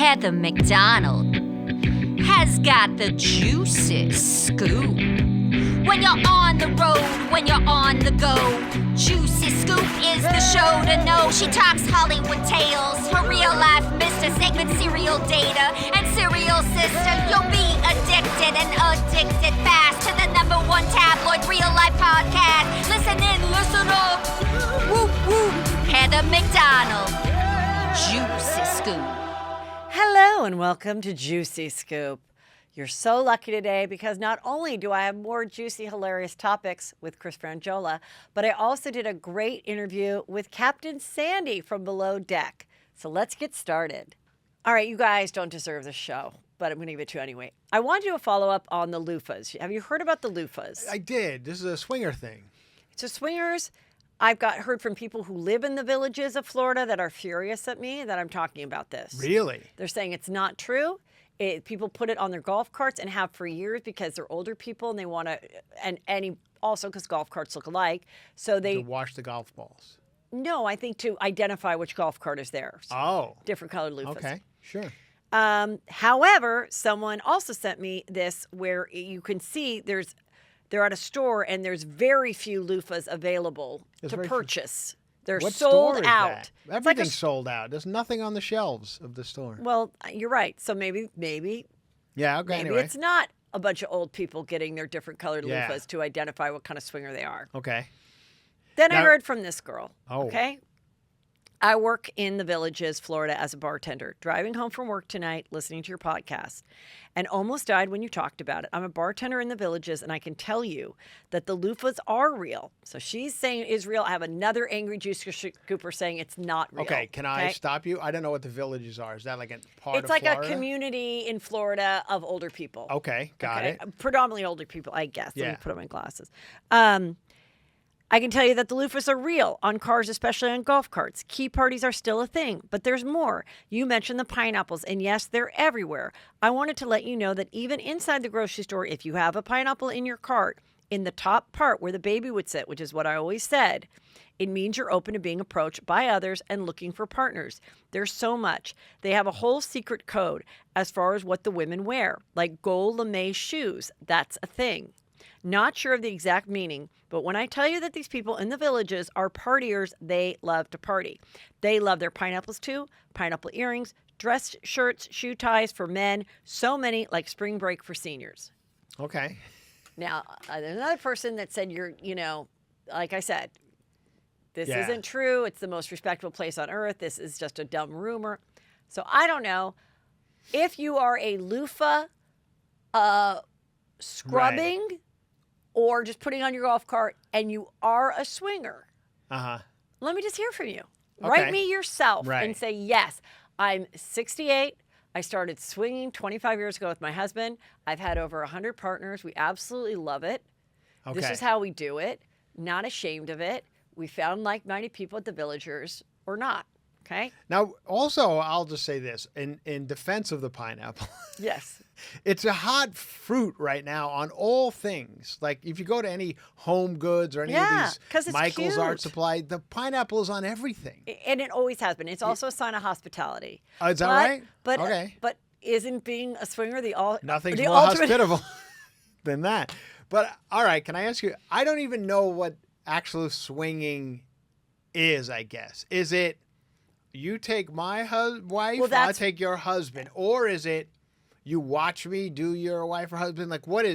Heather McDonald has got the juiciest scoop. When you're on the road, when you're on the go, Juicy Scoop is the show to know. She talks Hollywood tales, her real life Mr. Segment serial data and serial sister. You'll be addicted and addicted fast to the #1 tabloid real life podcast. Listen in, listen up. Whoop whoop. Heather McDonald, Juicy Scoop. Hello and welcome to Juicy Scoop. You're so lucky today because not only do I have more juicy, hilarious topics with Chris Frangiola, but I also did a great interview with Captain Sandy from Below Deck. So let's get started. All right, you guys don't deserve this show, but I'm going to give it to you anyway. I want to do a follow-up on the loofahs. Have you heard about the loofahs? I did. This is a swinger thing. So swingers, I've heard from people who live in the villages of Florida that are furious at me that I'm talking about this. Really? They're saying it's not true. People put it on their golf carts and have for years because they're older people and they want to, and also because golf carts look alike. So they To wash the golf balls. No, I think to identify which golf cart is theirs. Oh. Different colored loofahs. Okay, sure. However, someone also sent me this where you can see they're at a store and there's very few loofahs available to purchase. They're What sold store is out. that? Everything's sold out. There's nothing on the shelves of the store. Well, you're right. So maybe Yeah, okay, maybe anyway. it's not a bunch of old people getting their different colored Yeah. loofahs to identify what kind of swinger they are. Okay. Then I Now- heard from this girl. Oh. Okay. I work in the Villages, Florida as a bartender. Driving home from work tonight, listening to your podcast, and almost died when you talked about it. I'm a bartender in the Villages, and I can tell you that the loofahs are real. So she's saying it is real. I have another angry juice scooper saying it's not real. Okay, can I stop you? I don't know what the villages are. Is that like a part It's of like Florida? a community in Florida of older people. Okay, got it. Predominantly older people, I guess. Let Yeah. me put on my glasses. I can tell you that the loofahs are real on cars, especially on golf carts. Key parties are still a thing, but there's more. You mentioned the pineapples, and yes, they're everywhere. I wanted to let you know that even inside the grocery store, if you have a pineapple in your cart, in the top part where the baby would sit, which is what I always said, it means you're open to being approached by others and looking for partners. There's so much. They have a whole secret code as far as what the women wear, like gold lame shoes. That's a thing. Not sure of the exact meaning, but when I tell you that these people in the Villages are partiers, they love to party. They love their pineapples too, pineapple earrings, dress shirts, shoe ties for men, so many like spring break for seniors. Okay. Now, there's another person that said like I said, this Yeah. isn't true. It's the most respectable place on earth. This is just a dumb rumor. So I don't know. If you are a loofah scrubbing or just putting on your golf cart and you are a swinger, let me just hear from you. Okay. Write me yourself Right. and say, yes, I'm 68. I started swinging 25 years ago with my husband. I've had over 100 partners. We absolutely love it. Okay. This is how we do it. Not ashamed of it. We found like-minded people at the Villagers or not. Okay? Now, also, I'll just say this in defense of the pineapple. Yes. It's a hot fruit right now on all things. Like if you go to any Home Goods or any Yeah, of 'cause these it's Michael's Art cute. Supply, the pineapple is on everything. And it always has been. It's also a sign of hospitality. Oh, is that right? But, Okay. But isn't being a swinger the Nothing's the more ultimate? hospitable than that. But all right, can I ask you? I don't even know what actual swinging is. I guess is it you take my wife, Well, I take your husband, or is it you watch me do your wife or husband? Like what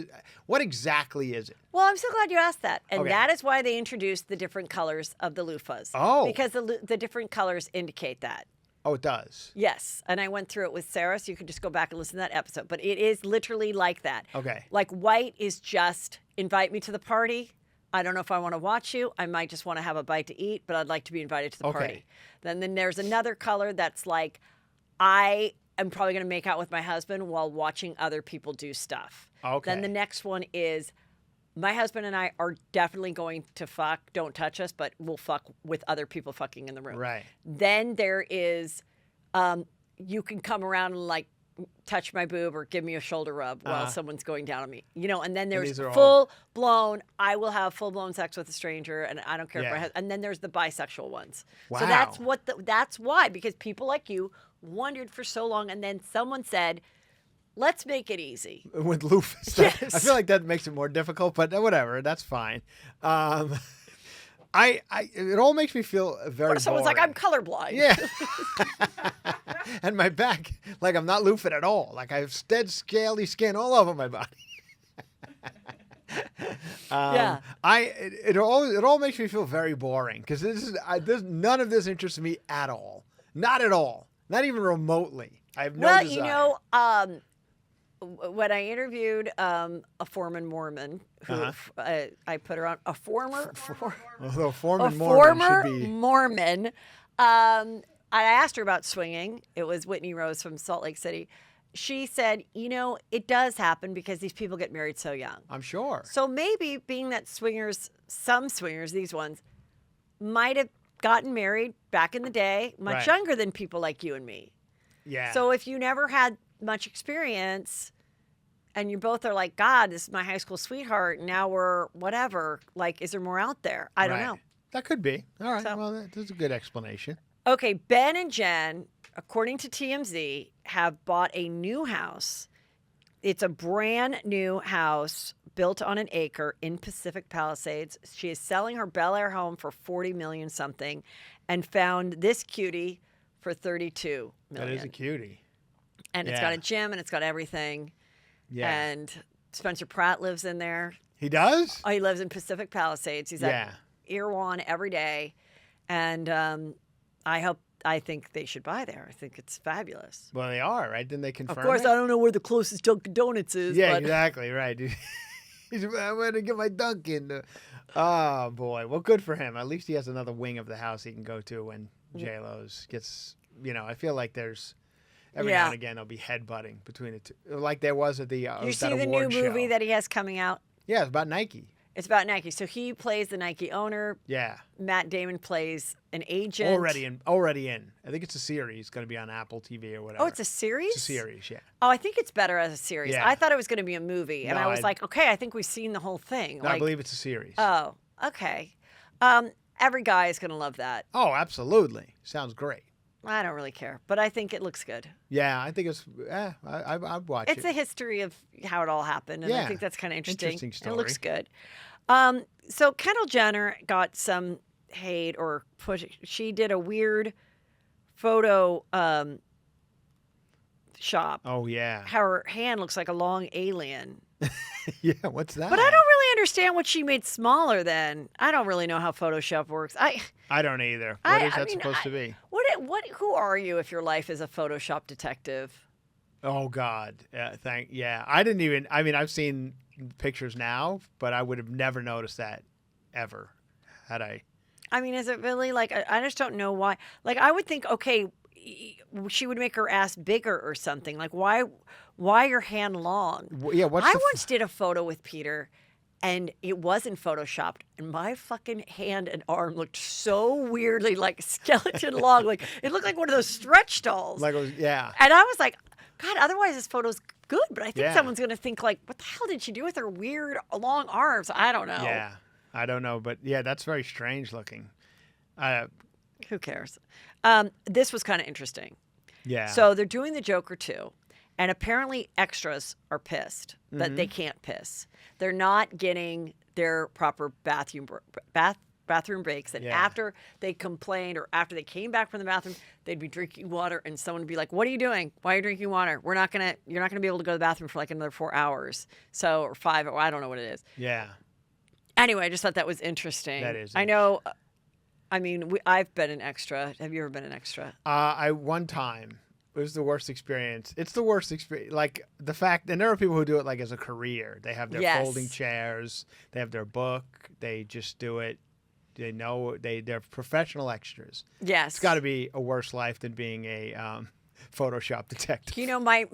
exactly is it? Well, I'm so glad you asked that. And Okay. that is why they introduced the different colors of the loofahs. Oh. Because the different colors indicate that. Oh, it does. Yes. And I went through it with Sarah, so you can just go back and listen to that episode. But it is literally like that. Okay. Like white is just invite me to the party. I don't know if I want to watch you. I might just want to have a bite to eat, but I'd like to be invited to the Okay. party. Then there's another color that's like, I am probably going to make out with my husband while watching other people do stuff. Okay. Then the next one is, my husband and I are definitely going to fuck. Don't touch us, but we'll fuck with other people fucking in the room. Right. Then there is, you can come around and like touch my boob or give me a shoulder rub while someone's going down on me. And then there's these are all- full blown, I will have full blown sex with a stranger and I don't care if Yeah. and then there's the bisexual ones. Wow. So that's why, because people like you wondered for so long, and then someone said, let's make it easy. With loofahs. Yes. I feel like that makes it more difficult, but whatever. That's fine. It all makes me feel very Someone's boring. like, I'm colorblind. Yeah. And my back, like I'm not loofing at all. Like I have dead scaly skin all over my body. Yeah. It all makes me feel very boring because none of this interests me at all. Not at all. Not even remotely. I have no desire. You know, when I interviewed a foreman Mormon, who I put her on, a former Although Mormon should be... Mormon, I asked her about swinging. It was Whitney Rose from Salt Lake City. She said, you know, it does happen because these people get married so young. I'm sure. So maybe being that some swingers, these ones, might have gotten married back in the day much younger than people like you and me. Yeah. So if you never had much experience and you both are like, God, this is my high school sweetheart, and now we're whatever, like, is there more out there? I don't know. That could be. All right. So- Well, that's a good explanation. Okay, Ben and Jen, according to TMZ, have bought a new house. It's a brand new house built on an acre in Pacific Palisades. She is selling her Bel Air home for $40 million something and found this cutie for $32 million. That is a cutie. And it's got a gym and it's got everything. Yeah. And Spencer Pratt lives in there. He does? Oh, he lives in Pacific Palisades. He's at Irwan every day. And I think they should buy there. I think it's fabulous. Well, they are, right? Didn't they confirm Of course, it? I don't know where the closest Dunkin' Donuts is. Yeah, but exactly, right. I'm going to get my Dunkin'. Oh, boy. Well, good for him. At least he has another wing of the house he can go to when J-Lo's gets, I feel like there's, every now and again, there'll be headbutting between the two. Like there was at the You see that the new award movie show. that he has coming out? Yeah, it's about Nike. It's about Nike. So he plays the Nike owner. Yeah. Matt Damon plays an agent. Already in. I think it's a series. It's going to be on Apple TV or whatever. Oh, it's a series? It's a series, yeah. Oh, I think it's better as a series. Yeah. I thought it was going to be a movie. And No, I was like, okay, I think we've seen the whole thing. No, I believe it's a series. Oh, okay. Every guy is going to love that. Oh, absolutely. Sounds great. I don't really care, but I think it looks good. Yeah, I think it's, I'd watch it. It's a history of how it all happened, and I Yeah. think that's kind of interesting. Interesting story. It looks good. So Kendall Jenner got some hate or push. She did a weird photo shop. Oh, yeah. How her hand looks like a long alien. Yeah, what's that? But I don't really understand what she made smaller than. I don't really know how Photoshop works. I don't either. What is that supposed to be? Who are you if your life is a Photoshop detective? Oh, God. I didn't even, I've seen pictures now, but I would have never noticed that ever had I. Is it really like, I just don't know why. Like, I would think, okay, she would make her ass bigger or something. Like, why your hand long? Yeah, I once did a photo with Peter, and it wasn't photoshopped, and my fucking hand and arm looked so weirdly like skeleton long. Like, it looked like one of those stretch dolls. Like, yeah. And I was like, God, otherwise this photo's good, but I think Yeah. someone's going to think like, what the hell did she do with her weird long arms? I don't know. Yeah, I don't know, but yeah, that's very strange looking. Who cares? This was kind of interesting. Yeah. So they're doing the Joker 2, and apparently extras are pissed that they can't piss. They're not getting their proper bathroom breaks. And after they complained or after they came back from the bathroom, they'd be drinking water, and someone would be like, "What are you doing? Why are you drinking water? You're not gonna be able to go to the bathroom for like another 4 hours, or 5. Or I don't know what it is." Yeah. Anyway, I just thought that was interesting. That is I know. I've been an extra. Have you ever been an extra? One time. It was the worst experience. It's the worst experience. Like the fact, and there are people who do it like as a career. They have their folding chairs. They have their book. They just do it. They know they're professional extras. Yes. It's got to be a worse life than being a Photoshop detective. You know, my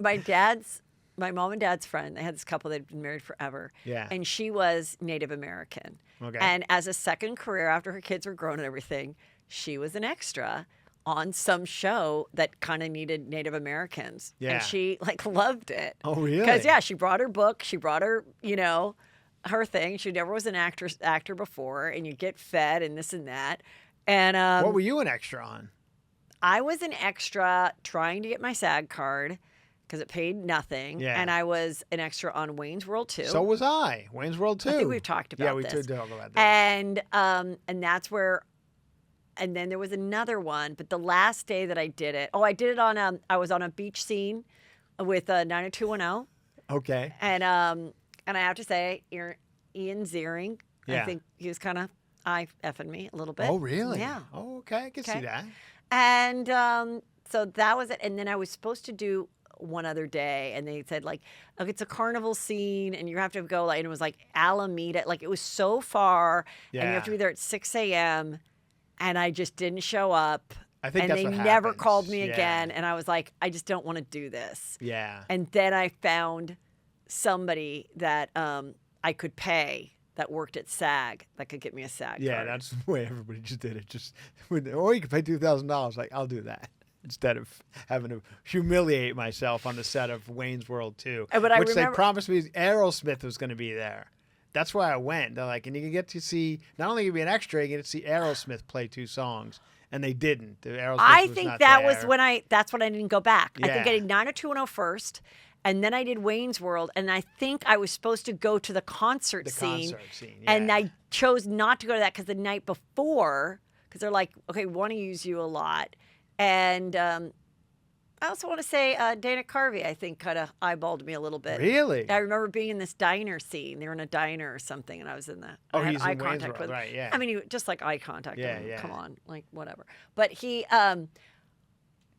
mom and dad's friend, they had this couple, they'd been married forever. Yeah. And she was Native American. Okay. And as a second career after her kids were grown and everything, she was an extra on some show that kind of needed Native Americans. Yeah. And she loved it. Oh, really? Because she brought her book, she brought her, her thing. She never was an actor before, and you get fed and this and that. And what were you an extra on? I was an extra trying to get my SAG card because it paid nothing. Yeah. And I was an extra on Wayne's World too. So was I. Wayne's World too. I think we've talked about we this. did talk about that. And that's where, and then there was another one, but the last day that I did it, I did it on I was on a beach scene with 90210. Okay. And I have to say, Ian Ziering, Yeah. I think he was kind of effing me a little bit. Oh, really? Yeah. Oh, okay. I can see that. And so that was it. And then I was supposed to do one other day, and they said, like, okay, it's a carnival scene, and you have to go, like, and it was like Alameda. Like, it was so far, and you have to be there at 6 a.m., and I just didn't show up. I think and that's they what never happens. called me Yeah. again. And I was like, I just don't want to do this. Yeah. And then I found somebody that I could pay that worked at SAG that could get me a SAG Yeah, card. that's the way everybody just did it. Just, or you could pay $2,000. Like, I'll do that instead of having to humiliate myself on the set of Wayne's World 2, But I which remember- they promised me Aerosmith was going to be there. That's why I went. They're like, and you can get to see, not only you be an extra, you get to see Aerosmith play 2 songs. And they didn't. The Aerosmith I was think not that there. was when that's when I didn't go back. I think I Yeah. did 90210 first, and then I did Wayne's World, and I think I was supposed to go to the concert scene. concert scene, And yeah. I chose not to go to that because the night before, because they're like, okay, we want to use you a lot. And I also want to say Dana Carvey, I think, kind of eyeballed me a little bit. Really? I remember being in this diner scene. They were in a diner or something, and I was in that. Oh, I had he's in eye Wayne's contact World, with him. right, yeah. I mean, just like eye contact. Yeah, I mean, yeah. Come on, like whatever. But he,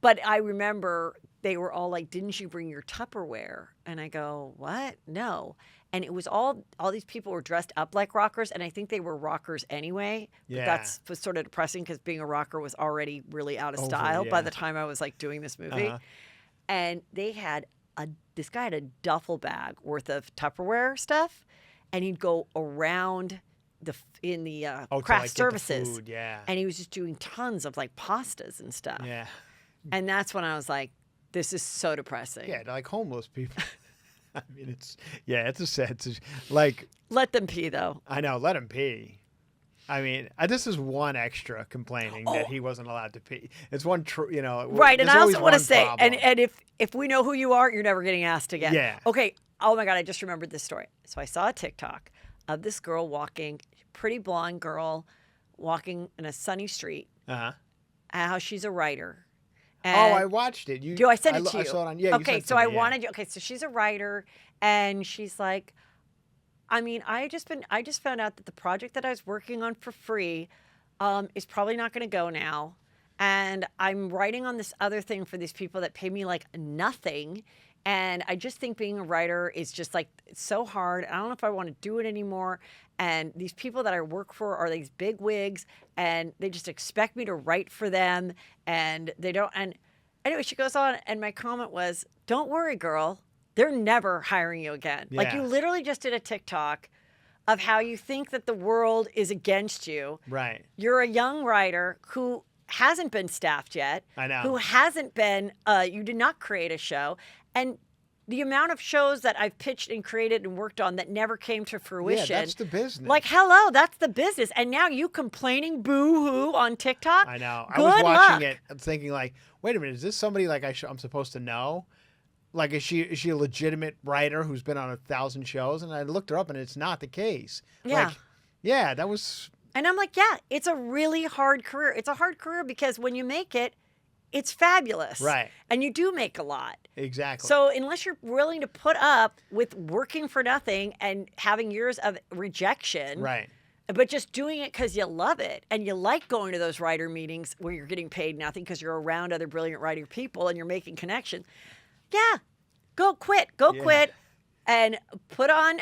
but I remember they were all like, "Didn't you bring your Tupperware?" And I go, "What? No." And it was all these people were dressed up like rockers, and I think they were rockers anyway. But Yeah. that's was sort of depressing because being a rocker was already really out of Over, style by yeah. the time I was like doing this movie. Uh-huh. And they had this guy had a duffel bag worth of Tupperware stuff, and he'd go around in the Oh, to, craft like, get the services, food, yeah. and he was just doing tons of like pastas and stuff. Yeah. And that's when I was like, this is so depressing. Yeah, they're like homeless people. I mean, it's a sad like, Let them pee though. I know, let him pee. I mean, this is one extra complaining that Oh. he wasn't allowed to pee. It's one, Right, and there's I always also want to one say, problem. and if we know who you are, you're never getting asked again. Yeah. Okay. Oh my God, I just remembered this story. So I saw a TikTok of this girl walking, pretty blonde girl, walking in a sunny street. Uh-huh. How she's a writer. Oh, And I watched it. do I send it to you? I saw it on. Yeah. you Okay, sent it so to I me, yeah. wanted you. Okay, so she's a writer, and she's like, I mean, I just found out that the project that I was working on for free is probably not going to go now, and I'm writing on this other thing for these people that pay me like nothing. And I just think being a writer is just like, it's so hard. I don't know if I want to do it anymore. And these people that I work for are these big wigs, and they just expect me to write for them. And they don't. And anyway, she goes on, and my comment was, don't worry, girl. They're never hiring you again. Like, Yeah. you literally just did a TikTok of how you think that the world is against you. Right. You're a young writer who hasn't been staffed yet. I know. Who hasn't been, you did not create a show. And the amount of shows that I've pitched and created and worked on that never came to fruition. Yeah, that's the business. Like, hello, that's the business. And now you complaining boo-hoo on TikTok? I know. I Good was watching luck. it and thinking, like, wait a minute, is this somebody like I'm supposed to know? Like, is she a legitimate writer who's been on 1,000 shows? And I looked her up, and it's not the case. Yeah. Like, yeah, that was. And I'm like, yeah, it's a really hard career. It's a hard career because when you make it, it's fabulous. Right. And you do make a lot. Exactly. So unless you're willing to put up with working for nothing and having years of rejection, right. but just doing it because you love it and you like going to those writer meetings where you're getting paid nothing because you're around other brilliant writer people and you're making connections, yeah, go quit and put on,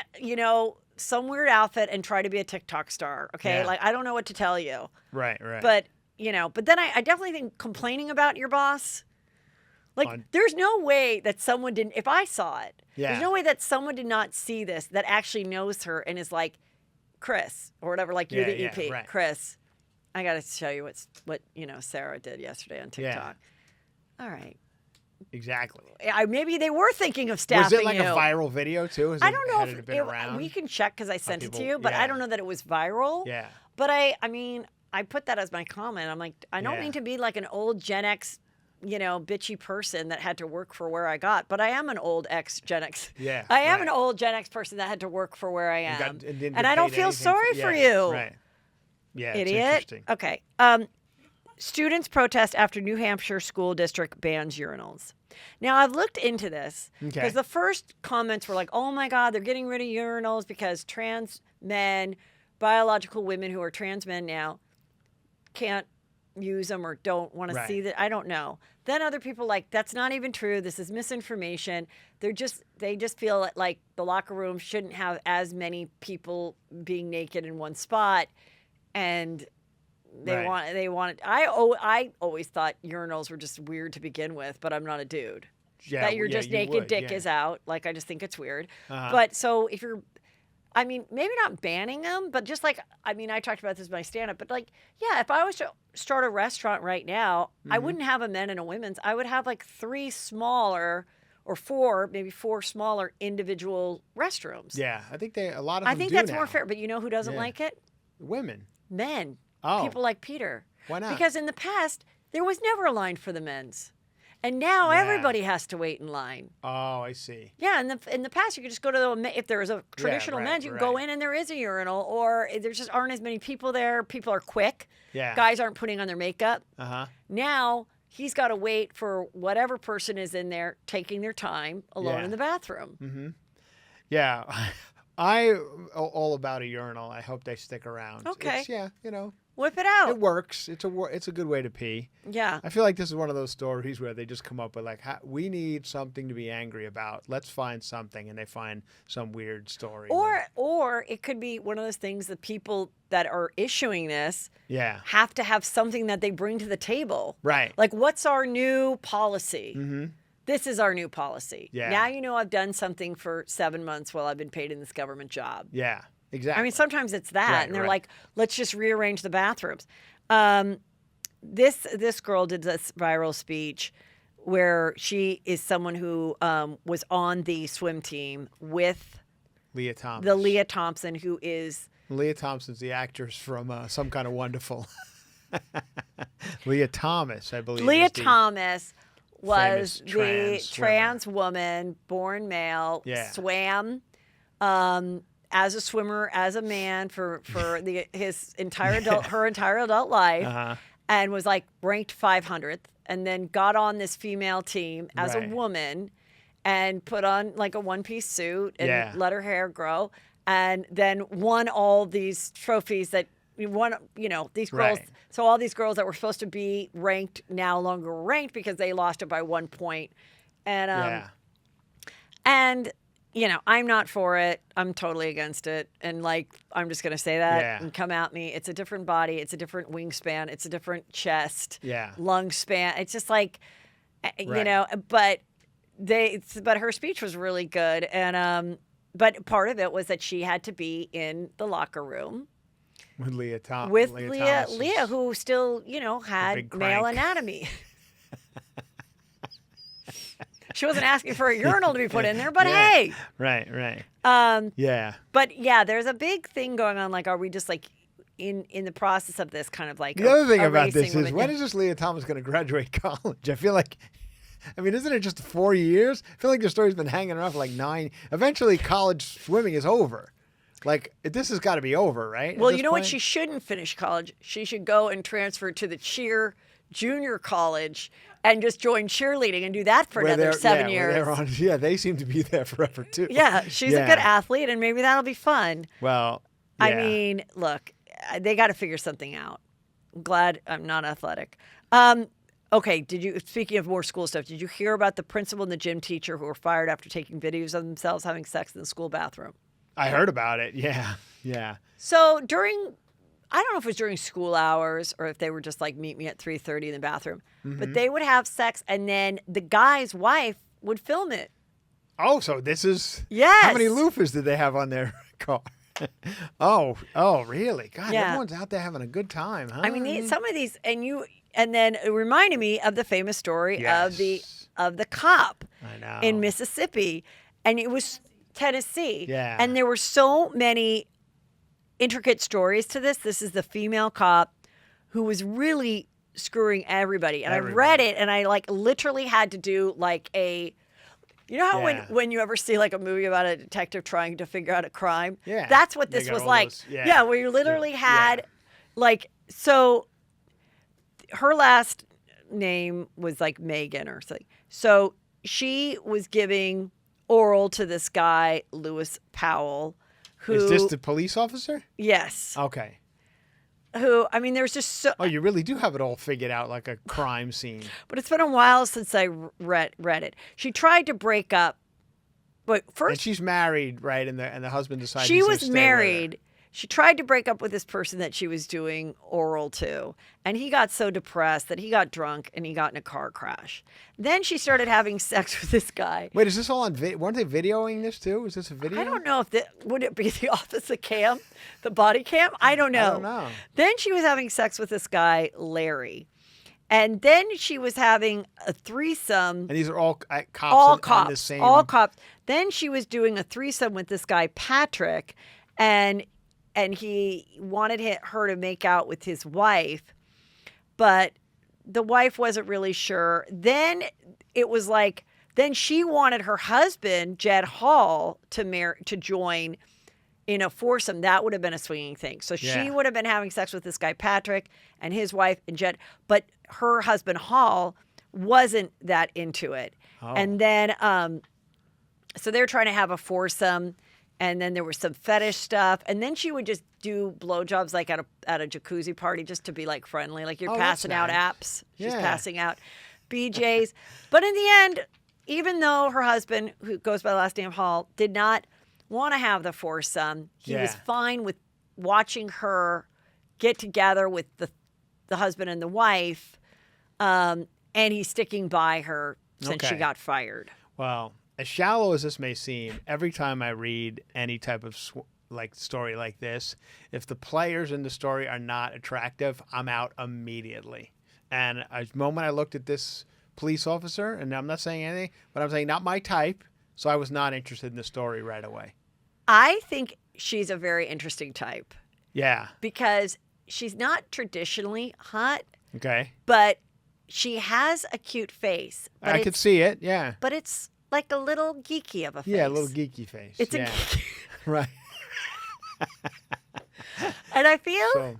some weird outfit and try to be a TikTok star. Okay. Yeah. Like, I don't know what to tell you, Right. Right. but then I definitely think complaining about your boss, like, there's no way that someone didn't, if I saw it, Yeah. there's no way that someone did not see this that actually knows her and is like, Chris, or whatever, like, you're Yeah, the yeah, EP. right. Chris, I got to show you what Sarah did yesterday on TikTok. All right. Exactly. Maybe they were thinking of staffing Was it like you. a viral video too? I don't know had it been around? we can check because I sent it to people- you, but I yeah. don't know that it was viral. Yeah. But I mean, I put that as my comment. I'm like, I don't Yeah. mean to be like an old Gen X, bitchy person that had to work for where I got, but I am an old Gen X. Yeah, I am right. an old Gen X person that had to work for where I am. and didn't And get I don't paid feel anything sorry for yeah, you. Right. Yeah, it's Idiot. interesting. Okay. Students protest after New Hampshire school district bans urinals. Now, I've looked into this because Okay. the first comments were like, oh my God, they're getting rid of urinals because trans men, biological women who are trans men now, can't use them or don't want to Right. see that. I don't know. Then other people like, that's not even true. This is misinformation. They just feel like the locker room shouldn't have as many people being naked in one spot. And they want I always thought urinals were just weird to begin with, but I'm not a dude. Yeah, That you're yeah, just you naked, would, dick yeah. is out. Like, I just think it's weird. Uh-huh. But so if you're, I mean, maybe not banning them, but just like, I mean, I talked about this in my stand-up, but like, yeah, if I was to start a restaurant right now, I Mm-hmm. wouldn't have a men and a women's. I would have like 3 smaller or 4, maybe 4 smaller individual restrooms. Yeah, I think a lot of them I think do that's now. more fair. But you know who doesn't Yeah. like it? Women. Men. Oh. People like Peter. Why not? Because in the past, there was never a line for the men's. And now Yeah. everybody has to wait in line. Oh, I see. Yeah, in the past, you could just go to if there was a traditional right, men's, you could go right. in and there is a urinal, or there just aren't as many people there. People are quick. Yeah. Guys aren't putting on their makeup. Uh-huh. Now he's got to wait for whatever person is in there taking their time alone Yeah. in the bathroom. Yeah. I all about a urinal. I hope they stick around. Okay. It's, yeah, Whip it out. it works. It's a good way to pee. Yeah. I feel like this is one of those stories where they just come up with like, we need something to be angry about. Let's find something, and they find some weird story. Or it could be one of those things that people that are issuing this yeah, have to have something that they bring to the table. right. Like, what's our new policy? Mm-hmm. This is our new policy. Yeah. Now you know I've done something for 7 months while I've been paid in this government job. Yeah, exactly. I mean, sometimes it's that, Right, and they're right. like, let's just rearrange the bathrooms. This girl did this viral speech where she is someone who was on the swim team with Lia Thomas. the Lia Thompson, who is Lia Thompson's the actress from Some Kind of Wonderful. Lia Thomas, I believe. Lia is the Thomas was famous the trans trans woman, born male, Yeah. swam as a swimmer, as a man for his entire her entire adult life, Uh-huh. and was like ranked 500th, and then got on this female team as Right. a woman, and put on like a one-piece suit and Yeah. let her hair grow, and then won all these trophies that. One, these girls. Right. So all these girls that were supposed to be ranked now longer ranked because they lost it by 1 point, and Yeah. and I'm not for it. I'm totally against it, and like I'm just gonna say that Yeah. and come at me. It's a different body. It's a different wingspan. It's a different chest. Yeah. Lung span. It's just like, Right. but her speech was really good, and but part of it was that she had to be in the locker room. With Lia Thomas. With Lia, who still, had big male crank. anatomy. She wasn't asking for a urinal to be put in there, but Yeah. hey. Right. Yeah. But yeah, there's a big thing going on. Like, are we just like in the process of this kind of like The other thing about erasing this is, women? when is this Lia Thomas going to graduate college? I feel like, isn't it just 4 years? I feel like the story's been hanging around for like 9. Eventually, college swimming is over. Like, this has got to be over, right? Well, you know what? She shouldn't finish college. She should go and transfer to the cheer junior college and just join cheerleading and do that for another 7 years. They seem to be there forever too. Yeah, she's a good athlete, and maybe that'll be fun. Well, I yeah. mean, look, they got to figure something out. I'm glad I'm not athletic. Okay, speaking of more school stuff, did you hear about the principal and the gym teacher who were fired after taking videos of themselves having sex in the school bathroom? I heard about it. Yeah. So I don't know if it was during school hours or if they were just like, meet me at 3:30 in the bathroom, but they would have sex, and then the guy's wife would film it. Oh, so this is... Yes. How many loofahs did they have on their car? Oh, really? God, Yeah. everyone's out there having a good time, huh? I mean, some of these, and then it reminded me of the famous story Yes. of the cop I know. in Mississippi, and it was Tennessee. Yeah. And there were so many intricate stories to this. This is the female cop who was really screwing everybody. And I Everybody. read it and I like literally had to do like a, you know how Yeah. when you ever see like a movie about a detective trying to figure out a crime? Yeah. That's what They this got was all like. those- Yeah, where you literally Yeah. had like, so her last name was like Megan or something. So she was giving oral to this guy, Lewis Powell, who, Is this the police officer? yes, Okay. who, I mean, there's just so, Oh, you really do have it all figured out like a crime scene. but it's been a while since I read it. She tried to break up, but And first she's married, right? And the husband decided she he's gonna was stay with her. married. She tried to break up with this person that she was doing oral to. And he got so depressed that he got drunk and he got in a car crash. Then she started having sex with this guy. Wait, is this all on video? Weren't they videoing this too? Is this a video? I don't know if would it be the officer cam, the body cam? I don't know. I don't know. Then she was having sex with this guy, Larry. And then she was having a threesome. And these are all cops. All on the cops. same... All cops. Then she was doing a threesome with this guy, Patrick. And he wanted her to make out with his wife, but the wife wasn't really sure. Then it was like, then she wanted her husband, Jed Hall, to join in a foursome. That would have been a swinging thing. So she Yeah. would have been having sex with this guy, Patrick, and his wife, and Jed, but her husband, Hall, wasn't that into it. Oh. And then, so they're trying to have a foursome. And then there was some fetish stuff. And then she would just do blowjobs like at a jacuzzi party just to be like friendly. Like you're Oh, that's passing out nice. apps. She's Yeah. passing out BJs. But in the end, even though her husband, who goes by the last name Hall, did not want to have the foursome, he was Yeah. fine with watching her get together with the husband and the wife. And he's sticking by her since she Okay. got fired. Well, as shallow as this may seem, every time I read any type of story like this, if the players in the story are not attractive, I'm out immediately. And the moment I looked at this police officer, and I'm not saying anything, but I'm saying not my type, so I was not interested in the story right away. I think she's a very interesting type. Yeah. Because she's not traditionally hot, Okay. but she has a cute face. But I could see it. Yeah. But it's like a little geeky of a face. Yeah, a little geeky face. It's yeah. a geeky. Right. And I feel So,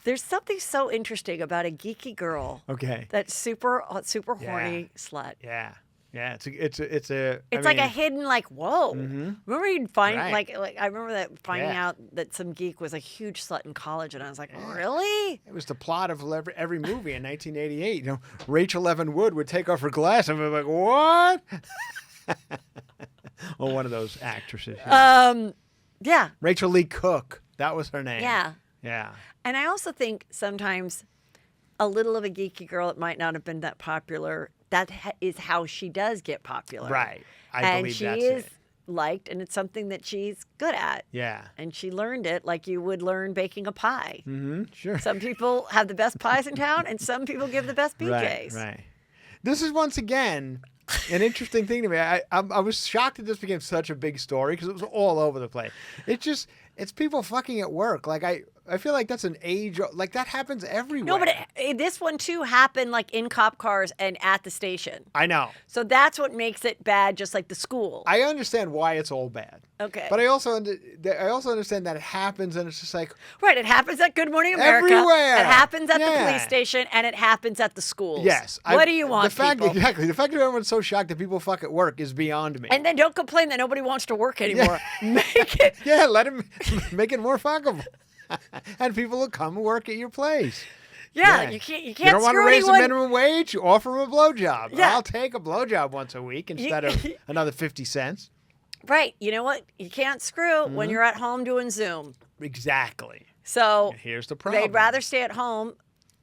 there's something so interesting about a geeky girl okay. that's super Yeah. horny slut. Yeah. Yeah. It's a. It's like a hidden, like, whoa. Remember you'd find, Right. like I remember that finding Yeah. out that some geek was a huge slut in college, and I was like, really? It was the plot of every movie in 1988. You know, Rachel Evan Wood would take off her glass and be like, "What?" Well, one of those actresses. Yeah. Yeah. Rachel Lee Cook. That was her name. Yeah. Yeah. And I also think sometimes a little of a geeky girl, it might not have been that popular. That is how she does get popular. Right. I and believe she that's is it. liked, and it's something that she's good at. Yeah. And she learned it like you would learn baking a pie. Mm-hmm. Sure. Some people have the best pies in town, and some people give the best Right. BJs. Right. This is once again an interesting thing to me. I was shocked that this became such a big story because it was all over the place. It's people fucking at work. Like I feel like that's an age, like that happens everywhere. No, but this one too happened like in cop cars and at the station. I know. So that's what makes it bad, just like the school. I understand why it's all bad. Okay. But I also understand that it happens, and it's just like Right, it happens at Good Morning America. Everywhere. It happens at the Yeah. police station, and it happens at the schools. yes. What do you want, people? Exactly. The fact that everyone's so shocked that people fuck at work is beyond me. And then don't complain that nobody wants to work anymore. Make it. Yeah, let him make it more fuckable, and people will come and work at your place. Yeah, you can't. You can't You don't want to screw raise anyone. the minimum wage? You offer them a blowjob. Yeah. I'll take a blowjob once a week instead of another 50 cents. Right. You know what? You can't screw Mm-hmm. when you're at home doing Zoom. Exactly. So And here's the problem. they'd rather stay at home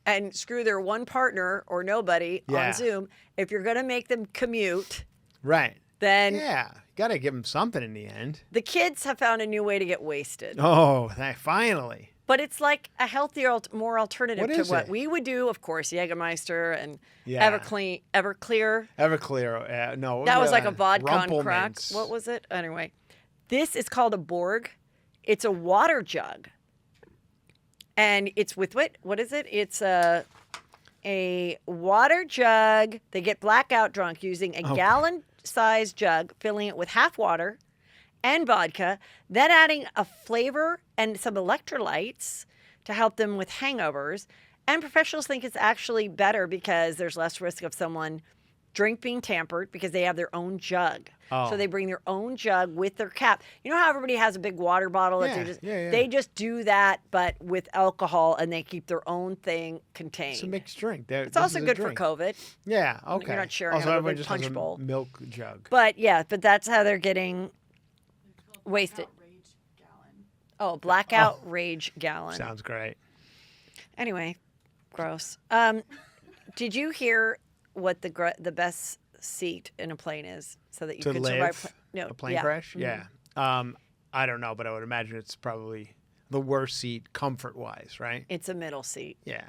and screw their one partner or nobody Yeah. on Zoom. If you're going to make them commute, Right. then Yeah. Got to give them something in the end. the kids have found a new way to get wasted. Oh, finally. But it's like a healthier, more alternative What to is what it? we would do. Of course, Jägermeister and Yeah. Everclear. Everclear. No. That was like a vodka on crack. Rumpelmans. What was it? Anyway, this is called a Borg. It's a water jug. And it's with what is it? It's a water jug. They get blackout drunk using a gallon-sized jug, filling it with half water and vodka, then adding a flavor and some electrolytes to help them with hangovers. And professionals think it's actually better because there's less risk of someone drink being tampered because they have their own jug. So they bring their own jug with their cap. You know how everybody has a big water bottle that they just do that, but with alcohol, and they keep their own thing contained. It's a mixed drink. It's also good for COVID. Yeah, okay. You're not sharing also, a everyone big just punch has a bowl. milk jug. But that's how they're getting wasted. Blackout rage gallon. Sounds great. Anyway, gross. Did you hear what the best seat in a plane is so that you To can live survive? a plane crash? Mhm. Yeah. I don't know, but I would imagine it's probably the worst seat comfort-wise, right? It's a middle seat. Yeah.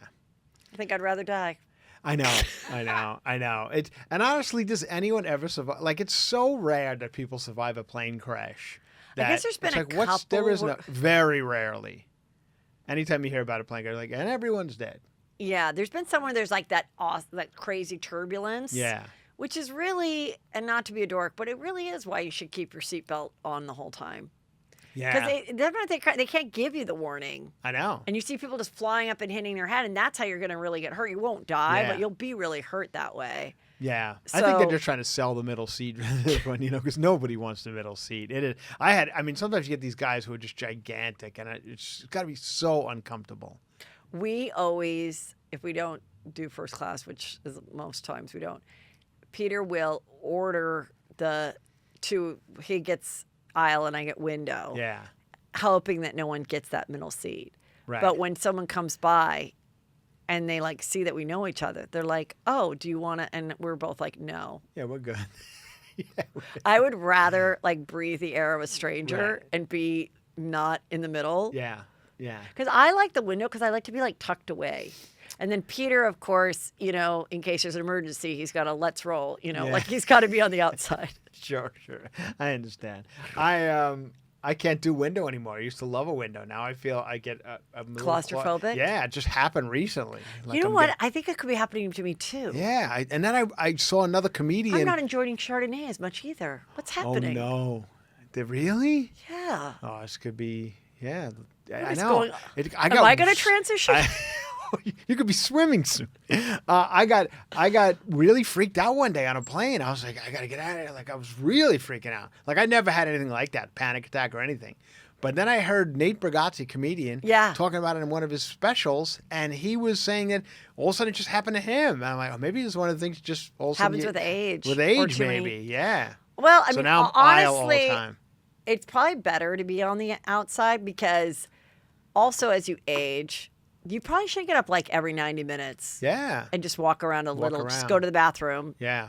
I think I'd rather die. I know. And honestly, does anyone ever survive? Like, it's so rare that people survive a plane crash. I guess there's been a couple. There is very rarely. Anytime you hear about a plane crash, and everyone's dead. Yeah, there's been somewhere there's like that crazy turbulence. Yeah. Which is really, and not to be a dork, but it really is why you should keep your seatbelt on the whole time. Yeah. Because they can't give you the warning. I know. And you see people just flying up and hitting their head, and that's how you're going to really get hurt. You won't die, but you'll be really hurt that way. Yeah. I think they're just trying to sell the middle seat because nobody wants the middle seat. Sometimes you get these guys who are just gigantic, and it's got to be so uncomfortable. We always, if we don't do first class, which is most times we don't, Peter will order he gets aisle and I get window. Yeah. Hoping that no one gets that middle seat. Right. But when someone comes by and they see that we know each other, they're like, "Oh, do you want to?" And we're both like, "No." Yeah, we're good. I would rather breathe the air of a stranger and be not in the middle. Yeah. Yeah. Because I like the window because I like to be tucked away. And then Peter, of course, in case there's an emergency, he's got to let's roll, he's got to be on the outside. Sure. I understand. I can't do window anymore. I used to love a window. Now I feel I get a claustrophobic. Yeah, it just happened recently. You know what? I think it could be happening to me too. Yeah, and then I saw another comedian. I'm not enjoying Chardonnay as much either. What's happening? Oh no, really? Yeah. Oh, this could be. Yeah, I know. Am I going to transition? You could be swimming soon. I got really freaked out one day on a plane. I was like, I got to get out of here. I was really freaking out. I never had anything like that, panic attack or anything. But then I heard Nate Bargatze, comedian, talking about it in one of his specials, and he was saying that all of a sudden it just happened to him. And I'm like, maybe it's one of the things just all of a sudden happens with age. With age, maybe. Yeah. Well, so now I'm aisle all the time. It's probably better to be on the outside because also as you age, you probably should get up every 90 minutes. Yeah. And just walk around a little. Just go to the bathroom. Yeah.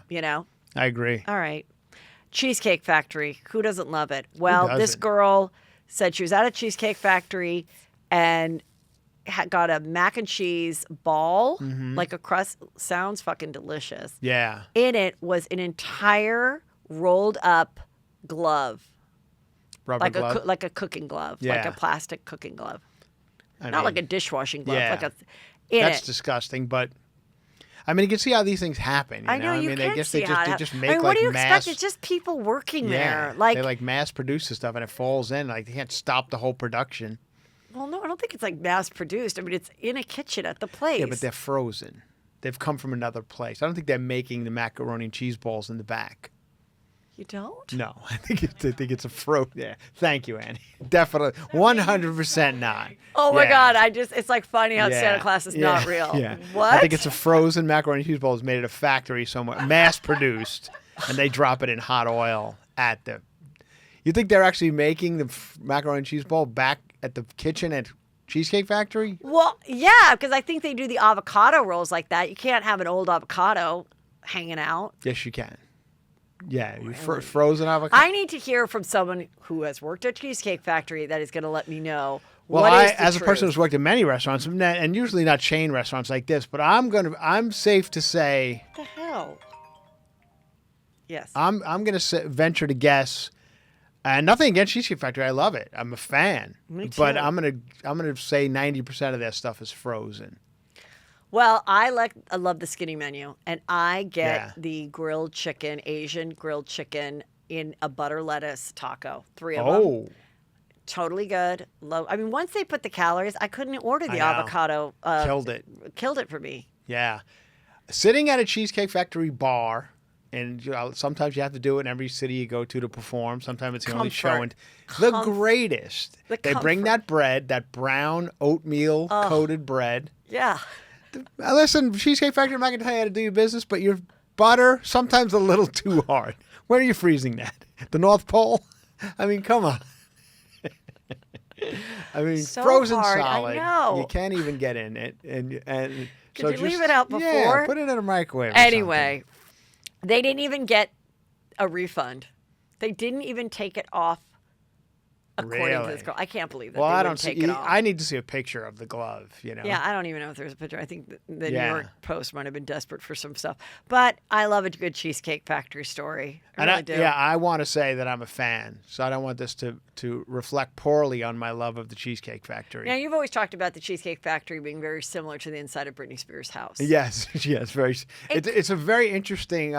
I agree. All right. Cheesecake Factory. Who doesn't love it? Well, this girl said she was at a Cheesecake Factory and got a mac and cheese ball, like a crust. Sounds fucking delicious. Yeah. In it was an entire rolled up glove. Rubber glove? Like a cooking glove. Like a plastic cooking glove. Not like a dishwashing glove. Yeah. That's disgusting, but you can see how these things happen. I know you can I guess see they how just make what do you mass. expect? It's just people working there. They mass produce the stuff and it falls in. They can't stop the whole production. Well, no, I don't think it's mass produced. It's in a kitchen at the place. Yeah, but they're frozen. They've come from another place. I don't think they're making the macaroni and cheese balls in the back. You don't? No, I think it's a frozen. Yeah, thank you, Annie. Definitely, 100% not. Oh my God! It's funny how Santa Claus is not real. Yeah. What? I think it's a frozen macaroni and cheese balls made at a factory somewhere, mass produced, and they drop it in hot oil at the. You think they're actually making the macaroni and cheese ball back at the kitchen at Cheesecake Factory? Well, yeah, because I think they do the avocado rolls like that. You can't have an old avocado hanging out. Yes, you can. Yeah, frozen avocado. I need to hear from someone who has worked at Cheesecake Factory that is going to let me know. Well, as a person who's worked in many restaurants, and usually not chain restaurants like this, but I'm safe to say. What the hell? Yes. I'm going to venture to guess. And nothing against Cheesecake Factory. I love it. I'm a fan. Me too. But I'm gonna say 90% of their stuff is frozen. Well, I love the skinny menu, and I get Yeah. the grilled chicken, Asian grilled chicken in a butter lettuce taco. 3 of them. Oh, Totally good. I mean, once they put the calories, I couldn't order the I know. avocado. killed it. Killed it for me. Yeah. Sitting at a Cheesecake Factory bar, and sometimes you have to do it in every city you go to perform. Sometimes it's the only show. And the greatest. They bring comfort. that bread, that brown oatmeal coated bread. Yeah. Listen, Cheesecake Factory, I'm not going to tell you how to do your business, but your butter, sometimes a little too hard. Where are you freezing that? The North Pole? I mean, come on. I mean, So frozen hard, I solid. know. You can't even get in it. And so Could you leave just- it out Yeah, before? put it in a microwave. or Anyway, they didn't even get a refund. They didn't even take it off. According to Really? this girl, I can't believe that. Well, they I wouldn't don't see. take it off. I need to see a picture of the glove. You know. Yeah, I don't even know if there's a picture. I think the New Yeah. York Post might have been desperate for some stuff. But I love a good Cheesecake Factory story. I And really do. yeah, I want to say that I'm a fan, so I don't want this to reflect poorly on my love of the Cheesecake Factory. Now, you've always talked about the Cheesecake Factory being very similar to the inside of Britney Spears' house. Yes, yes, very. It's a very interesting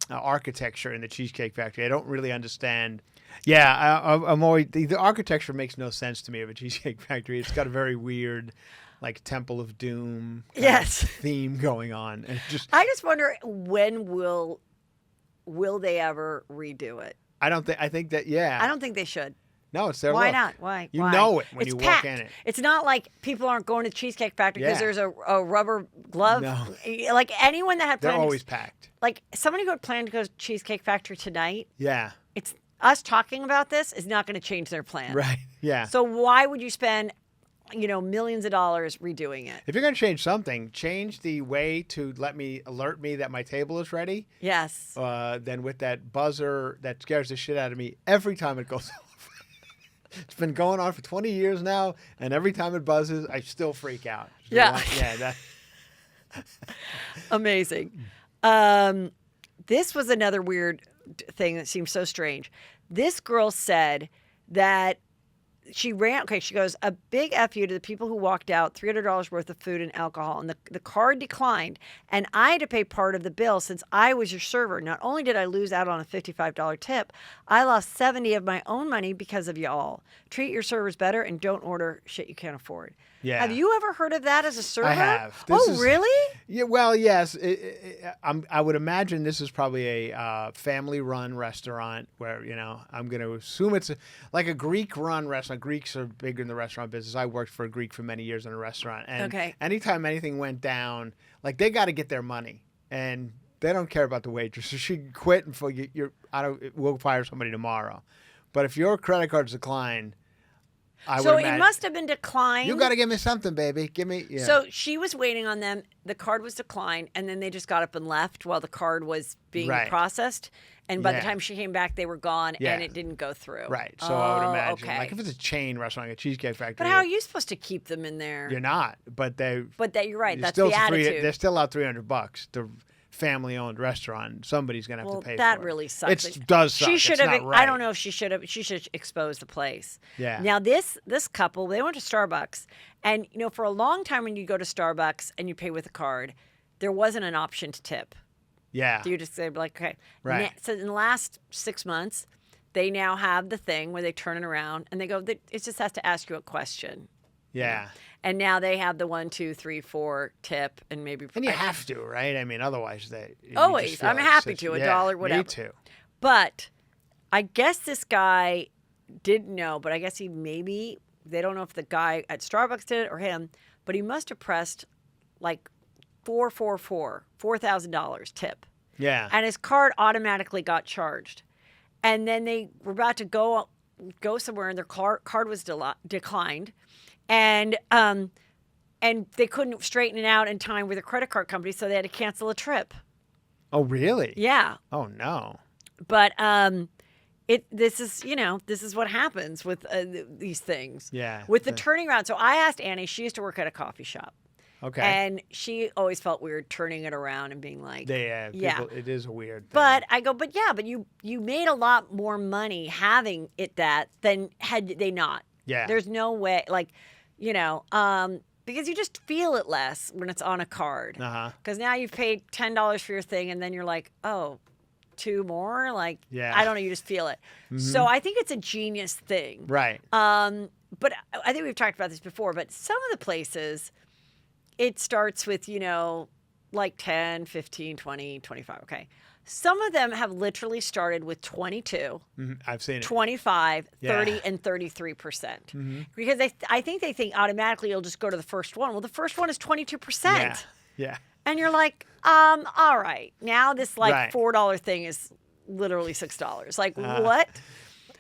architecture in the Cheesecake Factory. I don't really understand. Yeah, I'm always the architecture makes no sense to me of a Cheesecake Factory. It's got a very weird, like Temple of Doom kind of Yes. theme going on, and I just wonder when will they ever redo it? I don't think. I think that I don't think they should. No, it's their Why look. not? Why? You Why? know it when It's you packed. walk in it. It's not like people aren't going to Cheesecake Factory because Yeah. there's a rubber glove. No. Like anyone that had They're planned, always packed. like somebody who had planned to go to Cheesecake Factory tonight. Yeah. It's us talking about this is not going to change their plan. Right. Yeah. So why would you spend, millions of dollars redoing it? If you're going to change something, change the way to alert me that my table is ready. Yes. Then with that buzzer that scares the shit out of me every time it goes off. It's been going on for 20 years now, and every time it buzzes, I still freak out. Yeah. Yeah. Amazing. This was another weird thing that seems so strange. This girl said that she goes, a big F you to the people who walked out $300 worth of food and alcohol, and the card declined, and I had to pay part of the bill since I was your server. Not only did I lose out on a $55 tip, I lost $70 of my own money because of y'all. Treat your servers better and don't order shit you can't afford. Yeah. Have you ever heard of that as a server? I have. Really? Yeah. Well, yes. I would imagine this is probably a family-run restaurant where I'm going to assume it's like a Greek-run restaurant. Greeks are big in the restaurant business. I worked for a Greek for many years in a restaurant, and anytime anything went down, like they got to get their money, and they don't care about the waitress. So she quit, and we'll fire somebody tomorrow. But if your credit card's declined. So it must have been declined. You got to give me something, baby. Give me. Yeah. So she was waiting on them. The card was declined, and then they just got up and left while the card was being processed. And by the time she came back, they were gone, and it didn't go through. Right. So I would imagine, okay. like if it's a chain restaurant, like a Cheesecake Factory. But how are you supposed to keep them in there? You're not. But you're right. That's the attitude. They're still out $300. The family-owned restaurant. Somebody's gonna have to pay for it. That really sucks. It does suck. She should it's have. Not right. I don't know if she should have. She should expose the place. Yeah. Now this couple, they went to Starbucks, and for a long time when you go to Starbucks and you pay with a card, there wasn't an option to tip. Yeah. You just say like, okay. Right. So in the last 6 months, they now have the thing where they turn it around and they go. It just has to ask you a question. Yeah. And now they have the 1, 2, 3, 4 tip, and maybe. And you have to, right? I mean, otherwise always. I'm happy to $1, whatever. Me too. But I guess this guy didn't know, but I guess they don't know if the guy at Starbucks did it or him, but he must have pressed like $4,000 tip. Yeah. And his card automatically got charged. And then they were about to go somewhere, and their card was declined. And they couldn't straighten it out in time with a credit card company, so they had to cancel a trip. Oh, really? Yeah. Oh, no. But this is what happens with these things. Yeah. With the turning around. So I asked Annie. She used to work at a coffee shop, Okay. And she always felt weird turning it around and being like, People, it is a weird thing. But I go, but you made a lot more money having it that than had they not. Yeah. There's no way, like, because you just feel it less when it's on a card. Because now you've paid $10 for your thing, and then you're like, oh, 2 more? Like, I don't know, you just feel it. So I think it's a genius thing. Right. But I think we've talked about this before, but some of the places, it starts with, like 10, 15, 20, 25, okay? Some of them have literally started with 22. I've seen it. 25, 30, and 33%. Because I think they think automatically you'll just go to the first one. Well, the first one is 22%. Yeah. And you're like, all right. Now this like $4 thing is literally $6. Like, what?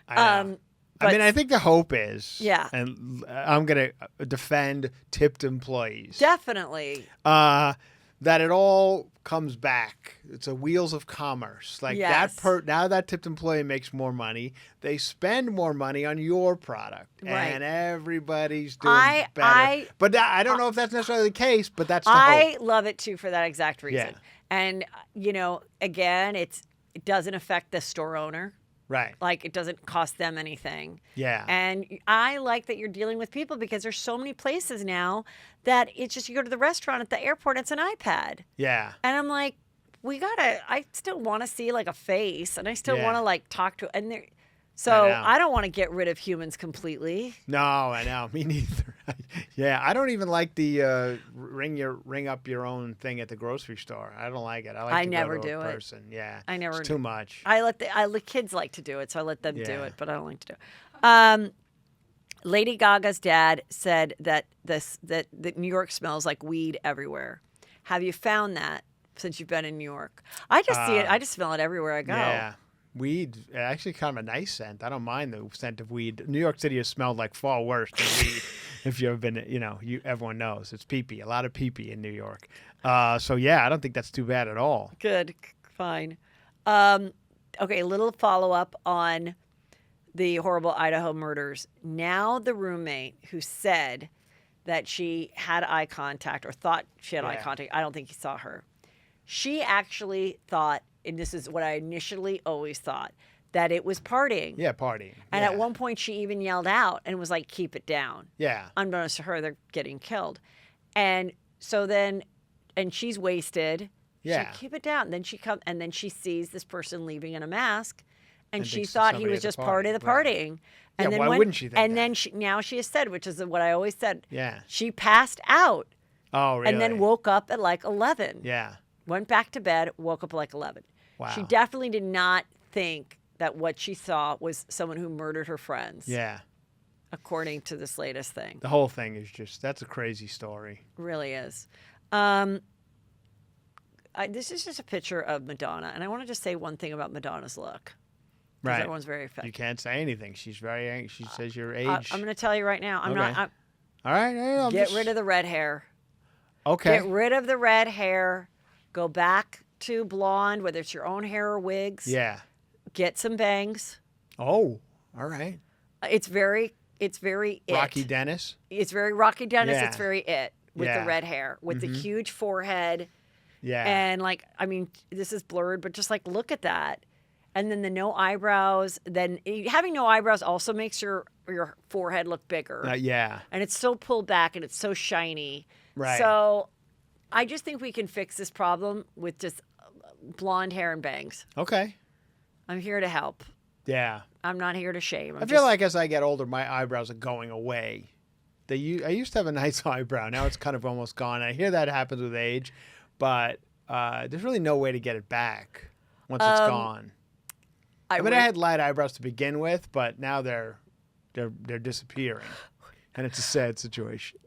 I know. I think the hope is, and I'm going to defend tipped employees. Definitely. That it all comes back. It's a wheels of commerce. Like now that tipped employee makes more money, they spend more money on your product, and everybody's doing better. But I don't know if that's necessarily the case. But that's the hope. I love it too for that exact reason. Yeah. And again, it doesn't affect the store owner. Right. Like, it doesn't cost them anything. Yeah. And I like that you're dealing with people because there's so many places now that it's just you go to the restaurant at the airport, it's an iPad. Yeah. And I'm like, I still want to see like a face, and I still want to like talk to, and there. So I don't want to get rid of humans completely. No, I know. Me neither. I don't even like the ring up your own thing at the grocery store. I don't like it. I like to never go to do a it. person. Yeah, I never. It's too much. I let the kids like to do it, so I let them do it, but I don't like to do it. Lady Gaga's dad said that New York smells like weed everywhere. Have you found that since you've been in New York? I just see it. I just smell it everywhere I go. Yeah. Weed, actually kind of a nice scent. I don't mind the scent of weed. New York City has smelled like far worse than weed. If you've been, everyone knows it's pee-pee. A lot of pee-pee in New York. I don't think that's too bad at all. Good. Fine. Okay, a little follow-up on the horrible Idaho murders. Now the roommate who said that she had eye contact or thought she had eye contact, I don't think he saw her. She actually thought, and this is what I initially always thought, that it was partying. Yeah, partying. And at one point, she even yelled out and was like, keep it down. Yeah. Unbeknownst to her, they're getting killed. And so then, and she's wasted. Yeah. She's like, keep it down. And then she sees this person leaving in a mask, and she thinks thought he somebody was at the just part of the partying. And then why wouldn't she think and that? then now she has said, which is what I always said. Yeah. She passed out. Oh, really? And then woke up at like 11. Yeah. Went back to bed, woke up at like 11. Wow. She definitely did not think that what she saw was someone who murdered her friends. Yeah. According to this latest thing. The whole thing is that's a crazy story. Really is. This is just a picture of Madonna, and I want to just say one thing about Madonna's look. Right. Everyone's very affected. You can't say anything. She's very angry. She says your age. I'm going to tell you right now. I'm not. All right. Get rid of the red hair. Okay. Get rid of the red hair. Go back to blonde, whether it's your own hair or wigs. Yeah. Get some bangs. Oh, all right. It's very it. Rocky Dennis. It's very Rocky Dennis. Yeah. It's very it with the red hair, with the huge forehead. Yeah. And like, I mean, this is blurred, but just like look at that. And then the no eyebrows. Then having no eyebrows also makes your forehead look bigger. Yeah. And it's so pulled back and it's so shiny. Right. So I just think we can fix this problem with just blonde hair and bangs. Okay. I'm here to help. Yeah. I'm not here to shame. I feel like as I get older, my eyebrows are going away. I used to have a nice eyebrow. Now it's kind of almost gone. I hear that happens with age, but there's really no way to get it back once it's gone. I had light eyebrows to begin with, but now they're disappearing, and it's a sad situation.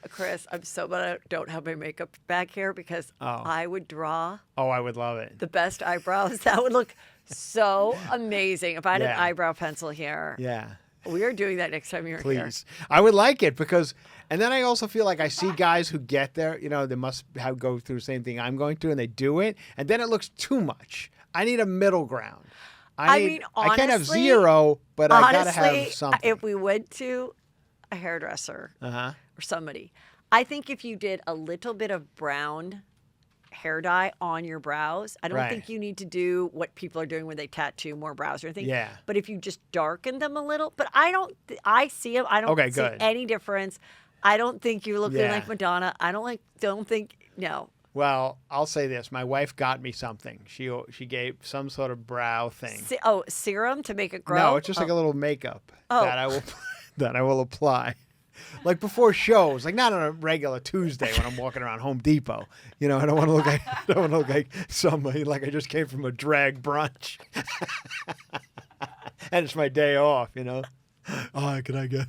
Chris, I'm so glad I don't have my makeup back here because I would draw. Oh, I would love it. The best eyebrows. That would look so amazing if I had an eyebrow pencil here. Yeah. We are doing that next time you're here. Please. I would like it because, and then I also feel like I see guys who get there, they must go through the same thing I'm going through, and they do it, and then it looks too much. I need a middle ground. Honestly, I can't have zero, but I gotta have something. If we went to a hairdresser or somebody, I think if you did a little bit of brown hair dye on your brows, I don't Right. think you need to do what people are doing when they tattoo more brows or anything. Yeah. But if you just darken them a little, but I see them. I don't Okay, see good. any difference. I don't think you're looking Yeah. like Madonna. Don't think, no. Well, I'll say this. My wife got me something. She gave some sort of brow thing. Serum to make it grow? No, it's just like a little makeup Oh. that I will apply. Like before shows, like not on a regular Tuesday when I'm walking around Home Depot. You know, I don't want to look like somebody like I just came from a drag brunch. And it's my day off, you know. Oh, can I get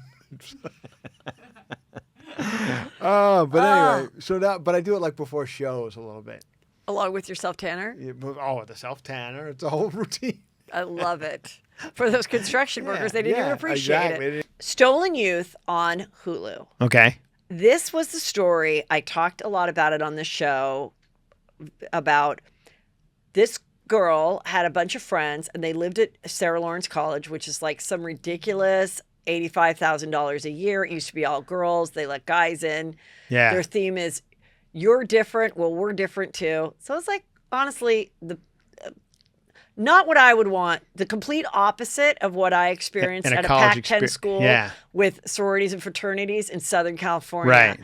Oh, but anyway, but I do it like before shows a little bit. Along with your self-tanner? The self-tanner, it's a whole routine. I love it. For those construction workers, they didn't even appreciate exactly. it. Stolen Youth on Hulu. Okay. This was the story. I talked a lot about it on the show about this girl had a bunch of friends and they lived at Sarah Lawrence College, which is like some ridiculous $85,000 a year. It used to be all girls. They let guys in. Yeah. Their theme is you're different. Well, we're different too. So it's like, honestly, not what I would want. The complete opposite of what I experienced In a at a college Pac-10 school yeah. with sororities and fraternities in Southern California. Right.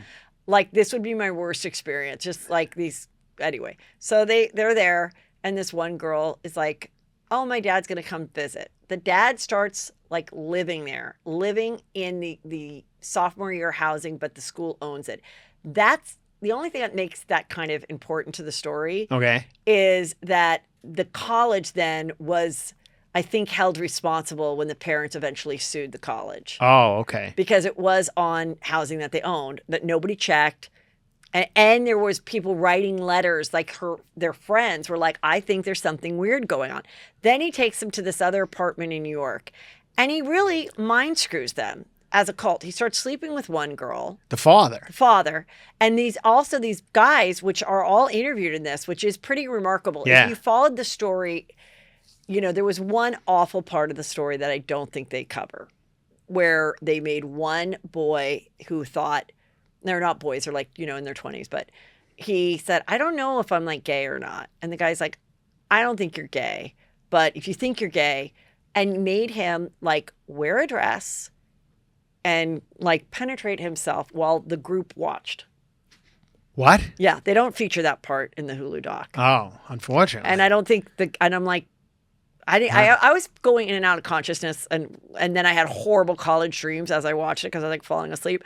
Like this would be my worst experience. Just like these. Anyway, so they're there, and this one girl is like, "Oh, my dad's gonna come visit." The dad starts like living there, living in the sophomore year housing, but the school owns it. That's the only thing that makes that kind of important to the story. Okay. Is that the college then was, I think, held responsible when the parents eventually sued the college. Oh, okay. Because it was on housing that they owned that nobody checked. And there was people writing letters, like their friends were like, I think there's something weird going on. Then he takes them to this other apartment in New York, and he really mind screws them as a cult. He starts sleeping with one girl. The father. And these guys, which are all interviewed in this, which is pretty remarkable. Yeah. If you followed the story, you know, there was one awful part of the story that I don't think they cover, where they made one boy who thought, they're not boys, they're like, you know, in their 20s, but he said, I don't know if I'm like gay or not. And the guy's like, I don't think you're gay, but if you think you're gay, and made him like wear a dress and like penetrate himself while the group watched. What? Yeah, they don't feature that part in the Hulu doc. Oh, unfortunately. And I don't think and I'm like, I was going in and out of consciousness, and then I had horrible college dreams as I watched it because I was like falling asleep.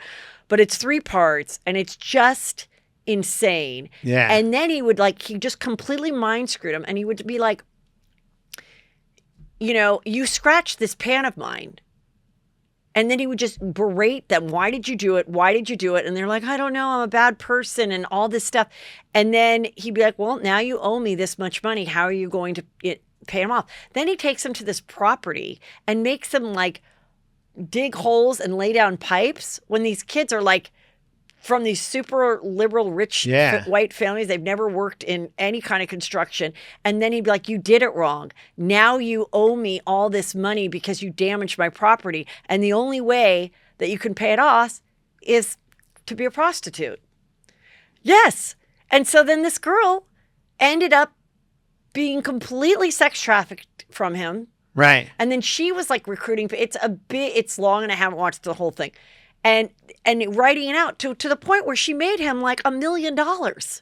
But it's 3 parts, and it's just insane. Yeah. And then he just completely mind screwed him, and he would be like, you know, you scratched this pan of mine. And then he would just berate them. Why did you do it? Why did you do it? And they're like, I don't know. I'm a bad person and all this stuff. And then he'd be like, well, now you owe me this much money. How are you going to pay him off? Then he takes them to this property and makes them like dig holes and lay down pipes when these kids are like from these super liberal, rich white families. They've never worked in any kind of construction. And then he'd be like, you did it wrong. Now you owe me all this money because you damaged my property. And the only way that you can pay it off is to be a prostitute. Yes. And so then this girl ended up being completely sex trafficked from him. Right. And then she was like recruiting. It's long and I haven't watched the whole thing. And writing it out to the point where she made him like $1 million.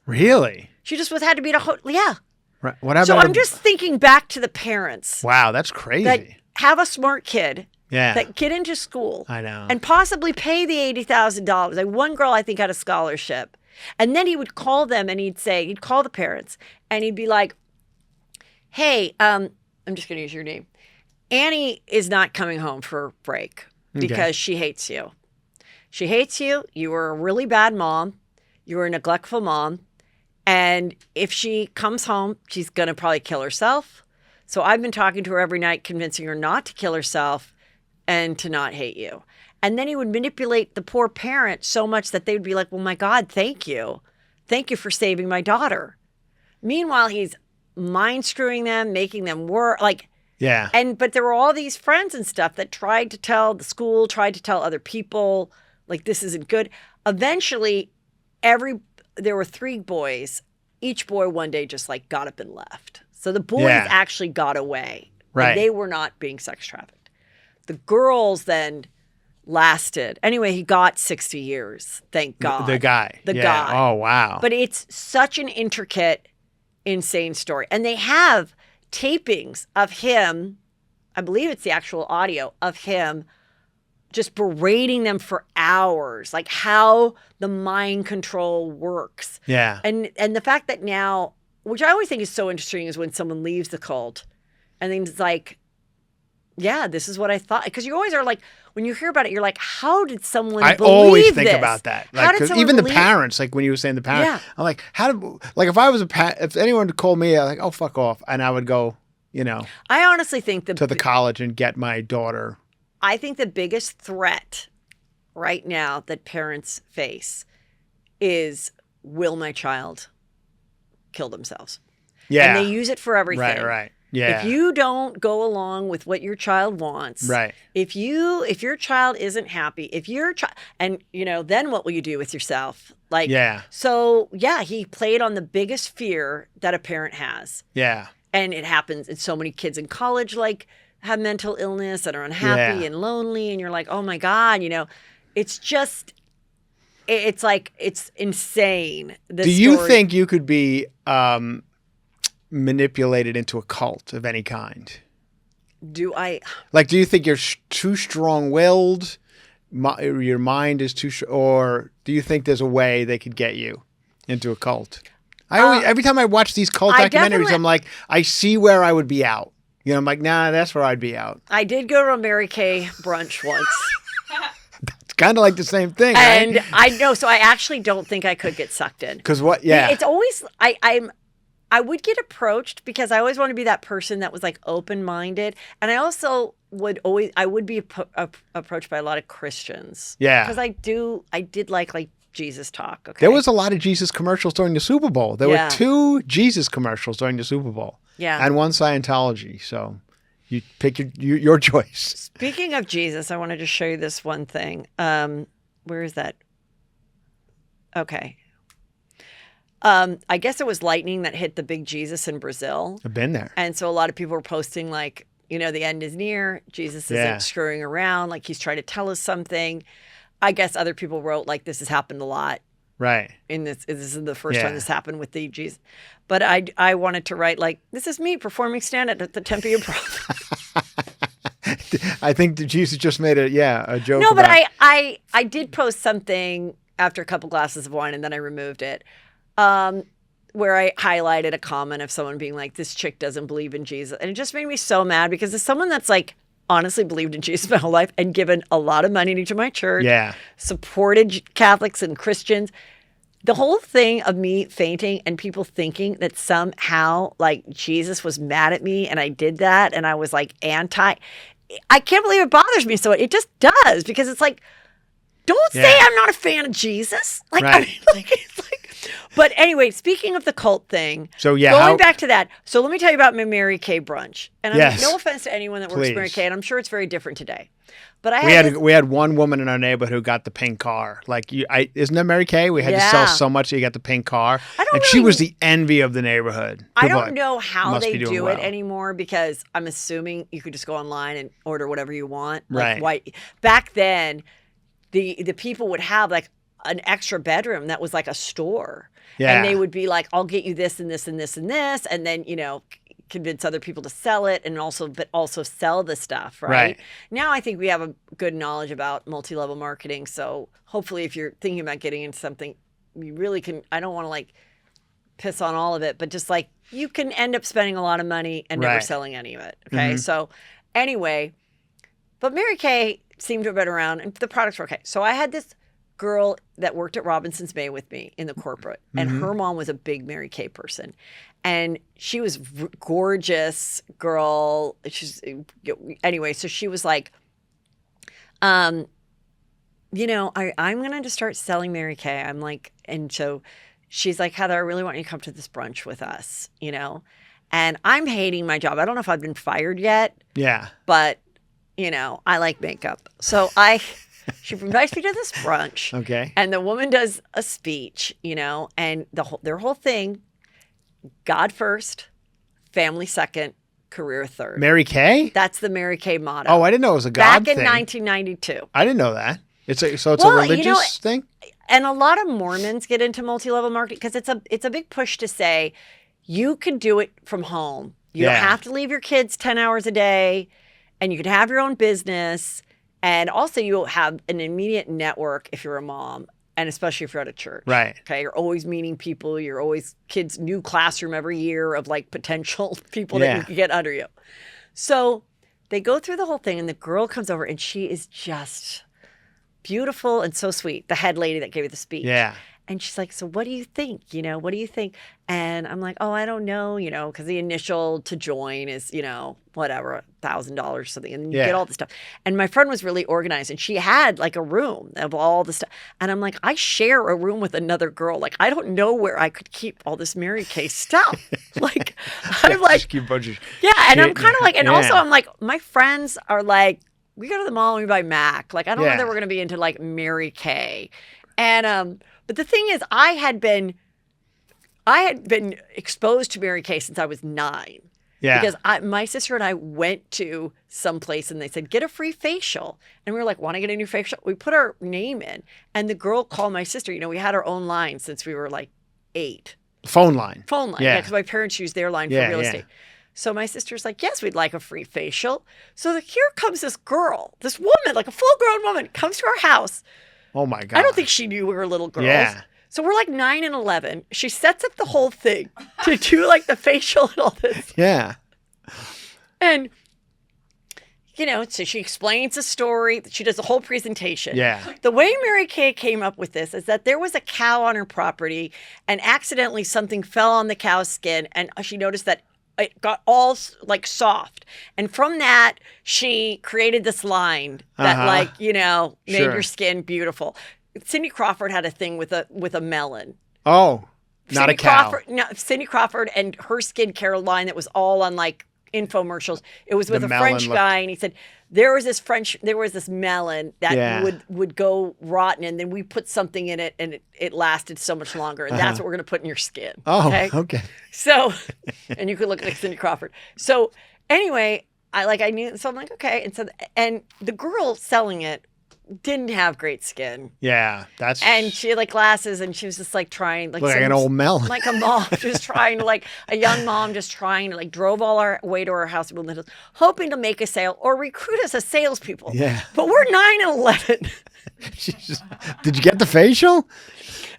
Really? She just had to be yeah. Right. What happened? So I'm just thinking back to the parents. Wow, that's crazy. That have a smart kid. Yeah. That get into school. I know. And possibly pay the $80,000. Like one girl I think had a scholarship. And then he would call them and he'd call the parents and he'd be like, hey, I'm just going to use your name. Annie is not coming home for break because she hates you. She hates you. You were a really bad mom. You were a neglectful mom. And if she comes home, she's going to probably kill herself. So I've been talking to her every night, convincing her not to kill herself and to not hate you. And then he would manipulate the poor parent so much that they would be like, well, my God, thank you. Thank you for saving my daughter. Meanwhile, he's mind screwing them, making them work. Yeah. But there were all these friends and stuff that tried to tell the school, tried to tell other people, like, this isn't good. Eventually, there were 3 boys. Each boy one day just like got up and left. So the boys Yeah. actually got away. Right. And they were not being sex trafficked. The girls then lasted. Anyway, he got 60 years. Thank God. The guy. The Yeah. guy. Oh, wow. But it's such an intricate, insane story. And they have tapings of him. I believe it's the actual audio of him just berating them for hours, like how the mind control works. Yeah. And the fact that now, which I always think is so interesting, is when someone leaves the cult and then it's like, yeah, this is what I thought. Because you always are like, when you hear about it, you're like, how did someone I believe always think this? about that. How Like, did 'cause someone even the believe- parents, like when you were saying the parents, Yeah. I'm like, how did, like if I was if anyone called me, I'm like, oh, fuck off. And I would go, I honestly think to the college and get my daughter. I think the biggest threat right now that parents face is, will my child kill themselves? Yeah. And they use it for everything. Right. Yeah. If you don't go along with what your child wants, Right. If your child isn't happy, if your child, and then what will you do with yourself? Like, Yeah. So yeah, he played on the biggest fear that a parent has, Yeah. and it happens. And so many kids in college have mental illness and are unhappy Yeah. and lonely, and you're like, oh my God, it's just, it's like, it's insane. Do you think you could be manipulated into a cult of any kind? Do I? Like, do you think you're too strong-willed? Your mind is too, or do you think there's a way they could get you into a cult? Every time I watch these cult documentaries, I'm like, I see where I would be out. I'm like, nah, that's where I'd be out. I did go to a Mary Kay brunch once. It's kind of like the same thing, And right? I know, so I actually don't think I could get sucked in. Because what? Yeah. It's always, I would get approached because I always want to be that person that was like open-minded. And I also would be approached by a lot of Christians. Yeah. Because I did like Jesus talk. Okay. There was a lot of Jesus commercials during the Super Bowl. There were 2 Jesus commercials during the Super Bowl. Yeah. And 1 Scientology. So you pick your choice. Speaking of Jesus, I wanted to show you this one thing. Where is that? Okay. I guess it was lightning that hit the big Jesus in Brazil. I've been there. And so a lot of people were posting like, the end is near. Jesus isn't screwing around. Like he's trying to tell us something. I guess other people wrote like, this has happened a lot. Right. This is the first time this happened with the Jesus. But I wanted to write like, this is me performing stand-up at the Tempe Improv. I think that Jesus just made a joke. No, but about... I did post something after a couple glasses of wine and then I removed it. Where I highlighted a comment of someone being like, this chick doesn't believe in Jesus. And it just made me so mad because as someone that's like honestly believed in Jesus my whole life and given a lot of money to my church, supported Catholics and Christians, the whole thing of me fainting and people thinking that somehow like Jesus was mad at me and I did that and I was like I can't believe it bothers me so it just does because it's like, don't say I'm not a fan of Jesus. Like, right. I mean, like, it's like, but anyway, speaking of the cult thing, so going back to that. So let me tell you about my Mary Kay brunch. And I mean, no offense to anyone that works at Mary Kay, and I'm sure it's very different today. But we had one woman in our neighborhood who got the pink car. Like, isn't that Mary Kay? We had to sell so much that you got the pink car. She was the envy of the neighborhood. I don't know how they do well. it anymore because I'm assuming you could just go online and order whatever you want. Right. Like back then, the people would have like an extra bedroom that was like a store. Yeah. And they would be like, I'll get you this and this and this and this. And then, convince other people to sell it and also sell the stuff. Right. Now I think we have a good knowledge about multi-level marketing. So hopefully if you're thinking about getting into something, you really can, I don't want to like piss on all of it, but just like you can end up spending a lot of money and never selling any of it. Okay. Mm-hmm. So anyway, but Mary Kay seemed to have been around and the products were okay. So I had this girl that worked at Robinson's Bay with me in the corporate and her mom was a big Mary Kay person and she was gorgeous girl. Anyway, so she was like, I'm going to just start selling Mary Kay. I'm like, and so she's like, Heather, I really want you to come to this brunch with us, and I'm hating my job. I don't know if I've been fired yet. Yeah. But I like makeup. So I She invites me to this brunch. Okay. And the woman does a speech, and their whole thing, God first, family second, career third. Mary Kay? That's the Mary Kay motto. Oh, I didn't know it was a God Back thing. in 1992. I didn't know that. It's a Well, religious thing? And a lot of Mormons get into multi-level marketing because it's a big push to say you can do it from home. You don't have to leave your kids 10 hours a day, and you can have your own business. And also you'll have an immediate network if you're a mom, and especially if you're at a church. Right. Okay. You're always meeting people. You're always kids' new classroom every year of like potential people that you can get under you. So they go through the whole thing, and the girl comes over, and she is just beautiful and so sweet. The head lady that gave you the speech. Yeah. And she's like, so what do you think? What do you think? And I'm like, oh, I don't know, because the initial to join is, whatever, $1,000 or something. And you get all this stuff. And my friend was really organized, and she had like a room of all the stuff. And I'm like, I share a room with another girl. Like, I don't know where I could keep all this Mary Kay stuff. Like, I'm like, just keep a bunch of and I'm shit. kind of like, and also I'm like, my friends are like, we go to the mall and we buy Mac. Like, I don't know that we're going to be into like Mary Kay. And, but the thing is, I had been exposed to Mary Kay since I was 9. Yeah. Because my sister and I went to some place, and they said, get a free facial. And we were like, want to get a new facial? We put our name in, and the girl called my sister. We had our own line since we were like 8. Phone line. Yeah, because my parents used their line for real estate. So my sister's like, yes, we'd like a free facial. So here comes this girl, this woman, like a full-grown woman, comes to our house. Oh, my God. I don't think she knew we were little girls. Yeah. So we're like 9 and 11. She sets up the whole thing to do like the facial and all this. Yeah. And, so she explains the story. She does the whole presentation. Yeah. The way Mary Kay came up with this is that there was a cow on her property, and accidentally something fell on the cow's skin, and she noticed that it got all like soft. And from that, she created this line that made your skin beautiful. Cindy Crawford had a thing with a melon. Oh, not a cow. Cindy Crawford and her skincare line that was all on like infomercials. It was with a French guy, and he said there was this melon that would go rotten, and then we put something in it, and it lasted so much longer, and that's what we're going to put in your skin. Oh, okay. So, and you could look like Cindy Crawford. So anyway, I knew, so I'm like, okay. And the girl selling it didn't have great skin. Yeah, and she had like glasses, and she was just like trying like an old melon, like a mom just trying to like a young mom just trying to like drove all our way to our house, hoping to make a sale or recruit us as salespeople. Yeah, but we're 9 and 11. Did you get the facial?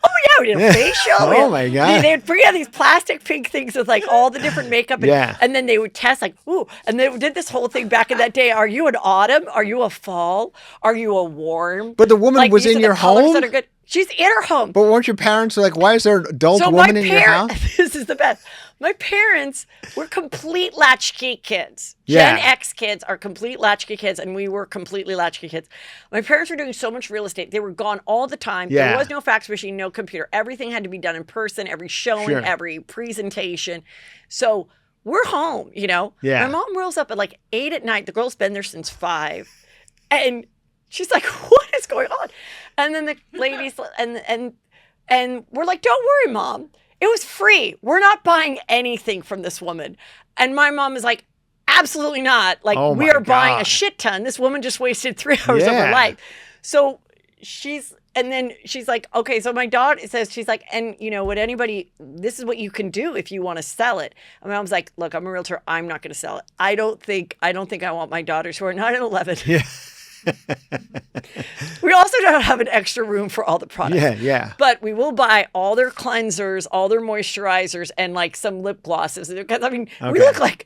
Oh yeah, we did a facial. Oh my God. They'd bring out these plastic pink things with like all the different makeup. And then they would test like, ooh, and they did this whole thing back in that day. Are you an autumn? Are you a fall? Are you a warm? But the woman was in your home? That are good. She's in her home. But weren't your parents like, why is there an adult woman in your house? This is the best. My parents were complete latchkey kids. Gen X kids are complete latchkey kids, and we were completely latchkey kids. My parents were doing so much real estate. They were gone all the time. Yeah. There was no fax machine, no computer. Everything had to be done in person, every showing, every presentation. So we're home, Yeah. My mom rolls up at like 8 at night. The girl's been there since 5. And she's like, what is going on? And then the ladies, and we're like, don't worry, Mom. It was free. We're not buying anything from this woman. And my mom is like, absolutely not. Like, we are buying a shit ton. This woman just wasted 3 hours of her life. So she's like, okay, so my daughter says, she's like, and this is what you can do if you want to sell it. And my mom's like, look, I'm a realtor. I'm not going to sell it. I don't think I want my daughters who are 9 and 11. Yeah. We also don't have an extra room for all the products. Yeah. But we will buy all their cleansers, all their moisturizers, and like some lip glosses. Because we look like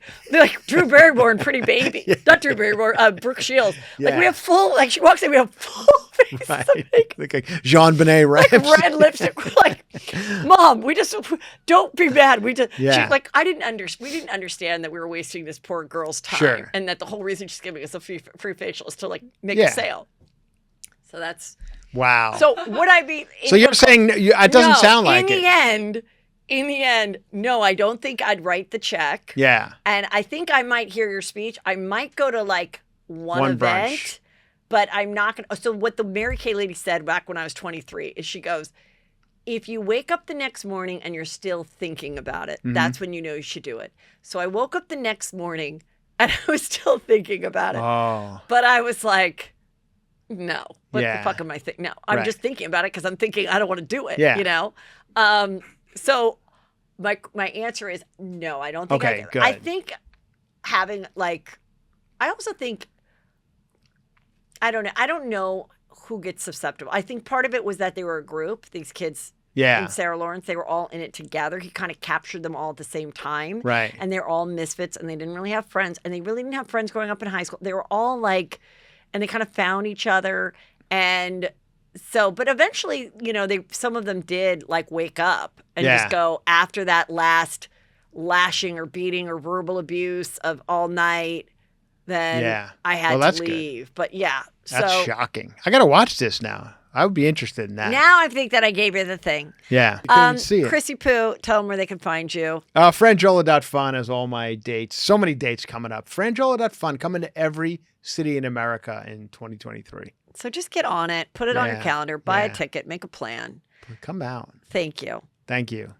Drew Barrymore and Pretty Baby. Not Drew Barrymore, Brooke Shields. Like we have full. Like she walks in, we have full face of makeup. Like Jean Benet Ramsey. Like red lipstick. We're like, Mom, we just don't be mad. We just we didn't understand that we were wasting this poor girl's time, and that the whole reason she's giving us a free facial is to like make a sale. So that's wow. So would I be? So you're saying it doesn't sound like it. In the end, no, I don't think I'd write the check. Yeah. And I think I might hear your speech. I might go to like one event. Brunch. but I'm not going to. So what the Mary Kay lady said back when I was 23 is she goes, if you wake up the next morning and you're still thinking about it, that's when you know you should do it. So I woke up the next morning and I was still thinking about it. Oh. But I was like, no, what Yeah. the fuck am I thinking? No, I'm Right. just thinking about it because I'm thinking I don't want to do it, Yeah. you know? So my answer is no, I don't think Okay, good. I think having like, I also think, I don't know who gets susceptible. I think part of it was that they were a group, these kids Yeah. and Sarah Lawrence, they were all in it together. He kind of captured them all at the same time. Right. And they're all misfits and they didn't really have friends. And they really didn't have friends growing up in high school. They were all like, and they kind of found each other. And so, but eventually, you know, some of them did like wake up and Yeah. just go after that last lashing or beating or verbal abuse of all night. Then Yeah. I had Well, that's to good. leave. But yeah, That's so shocking. I got to watch this now. I would be interested in that. now I think that I gave you the thing. Yeah. You couldn't see it. Chrissy Poo, tell them where they can find you. Frangiola.fun has all my dates. So many dates coming up. Frangiola.fun coming to every city in America in 2023. So just get on it, put it on your Yeah, calendar, buy a yeah. ticket, make a plan. Come out. Thank you. Thank you.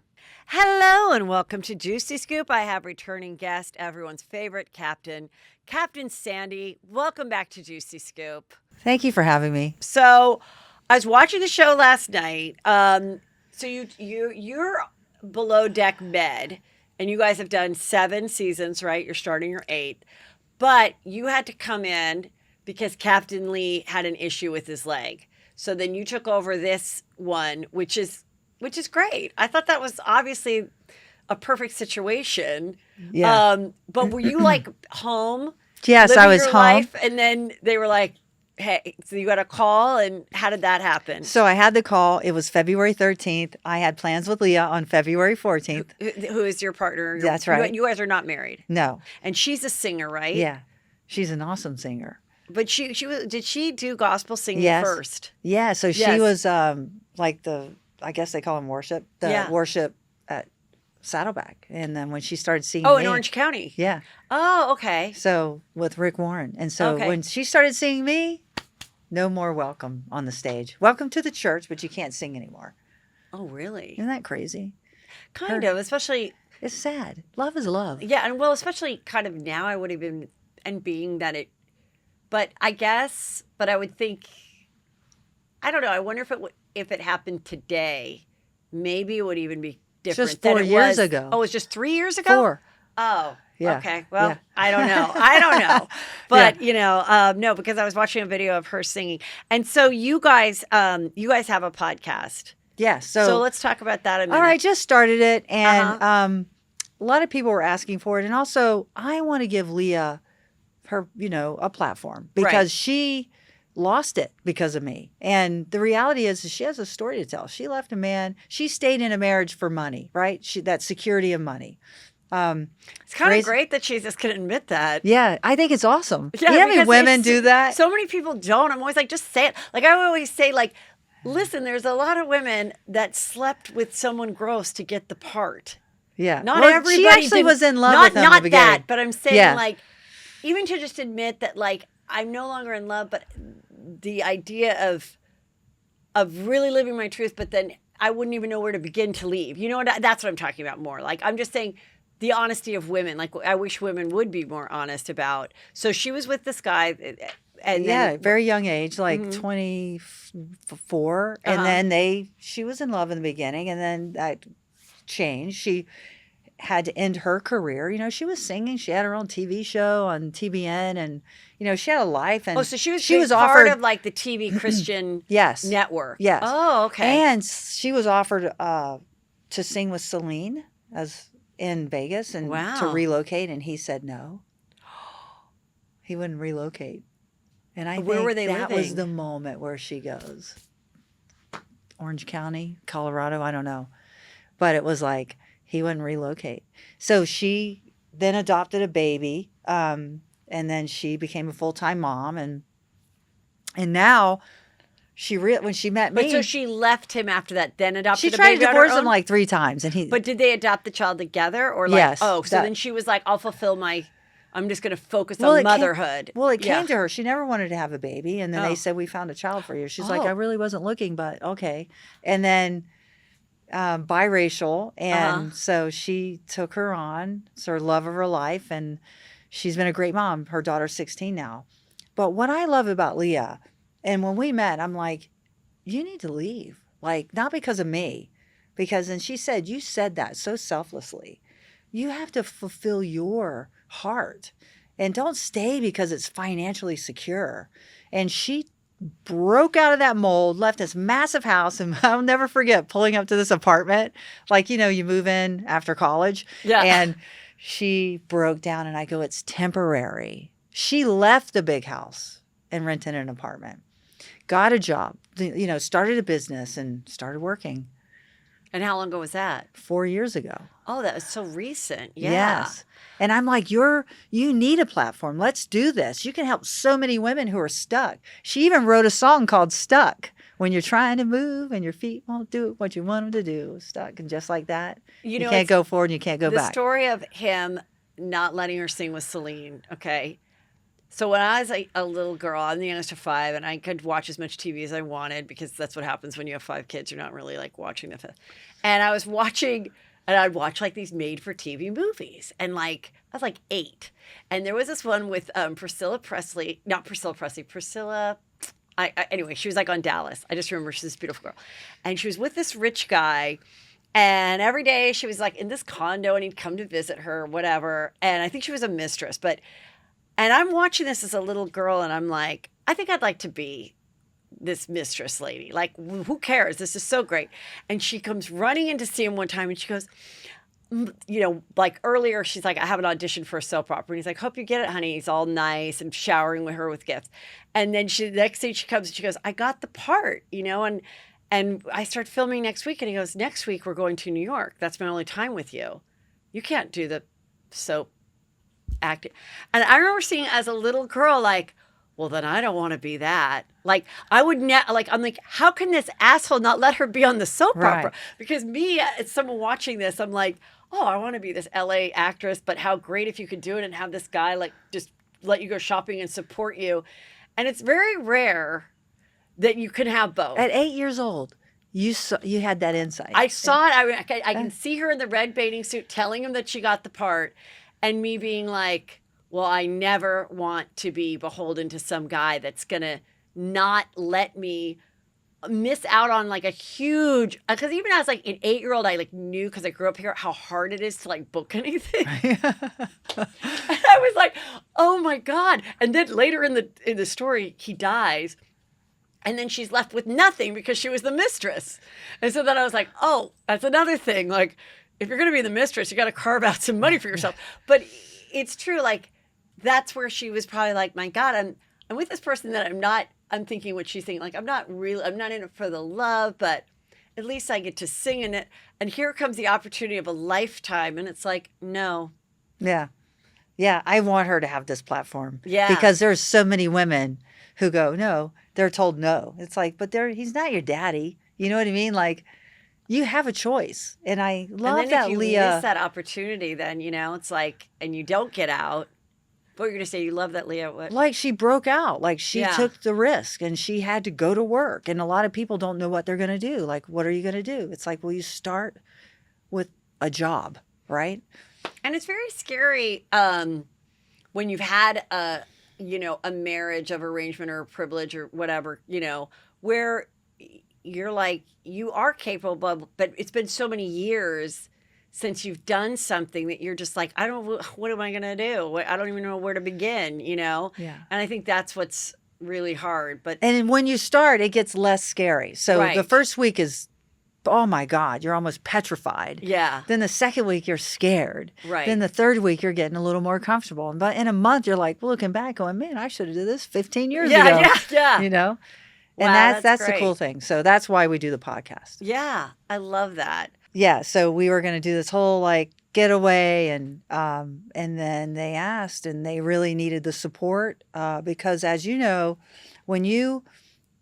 Hello and welcome to Juicy Scoop. I have returning guest, everyone's favorite captain, Captain Sandy. Welcome back to Juicy Scoop. Thank you for having me. So I was watching the show last night. So you're below deck med, and you guys have done 7 seasons, right? You're starting your 8th, but you had to come in because Captain Lee had an issue with his leg. So then you took over this one, which is great. I thought that was obviously a perfect situation. Yeah. But were you like home? Yes, living I was your home. life, and then they were like, hey, so you got a call, and how did that happen? So I had the call. It was February 13th. I had plans with Lia on February 14th. Who is your partner? That's right. You guys are not married. No. And she's a singer, right? Yeah. She's an awesome singer. But she was, did she do gospel singing Yes. first? Yeah. So she Yes. was like I guess they call them worship, Yeah. worship at Saddleback. And then when she started singing Oh, in me- Orange County. Yeah. Oh, okay. So with Rick Warren. And so Okay. when she started singing me, no more welcome on the stage. Welcome to the church, but you can't sing anymore. Oh, really? Isn't that crazy? Kind of, especially, It's sad. Love is love. yeah, and well, especially kind of now I would have been, and being that it, but I guess, but I would think, I don't know, I wonder if it happened today, maybe it would even be different Just than 4 it years was. ago. Oh, it was just 3 years ago? 4. Oh, Yeah. okay. Well, Yeah. I don't know. I don't know. But, you know, no, because I was watching a video of her singing. And so you guys have a podcast. Yeah. So let's talk about that a minute. All right, just started it, and Uh-huh. a lot of people were asking for it, and also I want to give Lia her, a platform because Right. she lost it because of me. And the reality is she has a story to tell. She left a man. She stayed in a marriage for money, right? That security of money. It's kind of great that she just can admit that. Yeah, I think it's awesome. Yeah, you know how many because women it's- do that? So many people don't. I'm always like, just say it. Like I always say, like, listen, there's a lot of women that slept with someone gross to get the part. Yeah. Not Well, everybody. She actually did- was in love not, with him Not in the beginning. that, but I'm saying Yeah. like, even to just admit that like I'm no longer in love, but the idea of really living my truth, but then I wouldn't even know where to begin to leave. You know what? That's what I'm talking about more. Like I'm just saying the honesty of women. Like I wish women would be more honest about. So she was with this guy, and Yeah, then, very young age, like 24. Uh-huh. And then she was in love in the beginning, and then that changed. She had to end her career. She was singing. She had her own TV show on TBN, and, she had a life. And so she was offered, part of like the TV Christian yes, network. Yes. Oh, okay. And she was offered to sing with Celine in Vegas and to Wow. relocate, and he said no. He wouldn't relocate. And I Where think were they that living? was the moment where she goes, Orange County, Colorado, I don't know. But it was like, he wouldn't relocate. So she then adopted a baby, and then she became a full-time mom. And now, when she met me, But so she left him after that, then adopted she a tried baby to on her divorce him own? like 3 times. And But did they adopt the child together, or like? Yes, Oh, so that- then she was like, "I'll fulfill my I'm just going to focus Well, on motherhood. It Yeah. came to her. She never wanted to have a baby. And then Oh. they said, we found a child for you. She's like, Oh. I really wasn't looking, but okay. And then biracial. And so she took her on. It's her love of her life. And she's been a great mom. Her daughter's 16 now. But what I love about Lia, and when we met, I'm like, you need to leave. Like, not because of me. And she said, you said that so selflessly. You have to fulfill your heart and don't stay because it's financially secure. And she broke out of that mold, left this massive house. And I'll never forget pulling up to this apartment. Like, you move in after college. Yeah. And she broke down and I go, it's temporary. She left the big house and rented an apartment, got a job, started a business and started working. And how long ago was that? 4 years ago. Oh, that was so recent. Yeah. Yes. And I'm like, you need a platform. Let's do this. You can help so many women who are stuck. She even wrote a song called Stuck. When you're trying to move and your feet won't do what you want them to do. Stuck. And just like that, you can't go forward and you can't go the back. The story of him not letting her sing with Celine, okay? So when I was a little girl, I'm the youngest of 5, and I could watch as much TV as I wanted because that's what happens when you have 5 kids. You're not really like watching the fifth. And I was watching, and I'd watch like these made-for-TV movies. And like, I was like 8. And there was this one with anyway, she was like on Dallas. I just remember she's this beautiful girl. And she was with this rich guy. And every day she was like in this condo and he'd come to visit her, whatever. And I think she was a mistress, and I'm watching this as a little girl, and I'm like, I think I'd like to be this mistress lady. Like, who cares? This is so great. And she comes running in to see him one time, and she goes, like earlier, she's like, I have an audition for a soap opera. And he's like, hope you get it, honey. He's all nice and showering with her with gifts. And then the next day she comes and she goes, I got the part, and I start filming next week. And he goes, next week we're going to New York. That's my only time with you. You can't do the soap acting. And I remember seeing as a little girl, like, well, then I don't want to be that. Like, I would I'm like, how can this asshole not let her be on the soap opera? Because me, as someone watching this, I'm like, oh, I want to be this LA actress, but how great if you could do it and have this guy like just let you go shopping and support you. And it's very rare that you can have both. At 8 years old, you had that insight. I saw it. I can see her in the red bathing suit telling him that she got the part. And me being like, well, I never want to be beholden to some guy that's going to not let me miss out on like a huge, because even as like an 8-year-old, I like knew, because I grew up here, how hard it is to like book anything. And I was like, oh my God. And then later in the story, he dies. And then she's left with nothing because she was the mistress. And so then I was like, oh, that's another thing. Like, if you're going to be the mistress, you got to carve out some money for yourself. But it's true. Like, that's where she was probably like, my God, I'm with this person that I'm thinking what she's thinking. Like, I'm not in it for the love, but at least I get to sing in it. And here comes the opportunity of a lifetime. And it's like, no. Yeah. Yeah. I want her to have this platform. Yeah. Because there's so many women who go, no, they're told no. It's like, but he's not your daddy. You know what I mean? Like, you have a choice. And I love and then that if you Lia. miss that opportunity, then, it's like, and you don't get out. What you're going to say, you love that Lia. What? Like, she broke out. Like, she Yeah. took the risk and she had to go to work. And a lot of people don't know what they're going to do. Like, what are you going to do? It's like, well, you start with a job, right? And it's very scary when you've had a marriage of arrangement or privilege or whatever, where you're like, you are capable, but it's been so many years since you've done something that you're just like, what am I going to do? I don't even know where to begin, Yeah. And I think that's what's really hard. But And when you start, it gets less scary. So Right. the first week is, oh my God, you're almost petrified. yeah, Then the second week, you're scared. Right. Then the third week, you're getting a little more comfortable. But in a month, you're like looking back going, man, I should have did this 15 years ago. yeah. You know? And Wow, that's the great. cool thing. So that's why we do the podcast. Yeah, I love that. Yeah. So we were going to do this whole like getaway and then they asked and they really needed the support because as you know, when you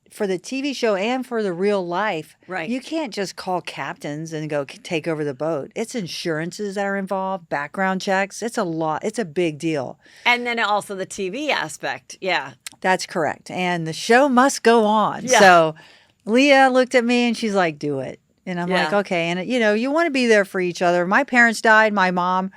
for the TV show and for the real life, Right. you can't just call captains and go take over the boat. It's insurances that are involved, background checks. It's a lot. It's a big deal. And then also the TV aspect. Yeah. That's correct. And the show must go on. Yeah. So Leah looked at me and she's like, do it. And I'm like, Yeah. okay. And, you want to be there for each other. My parents died. My mom,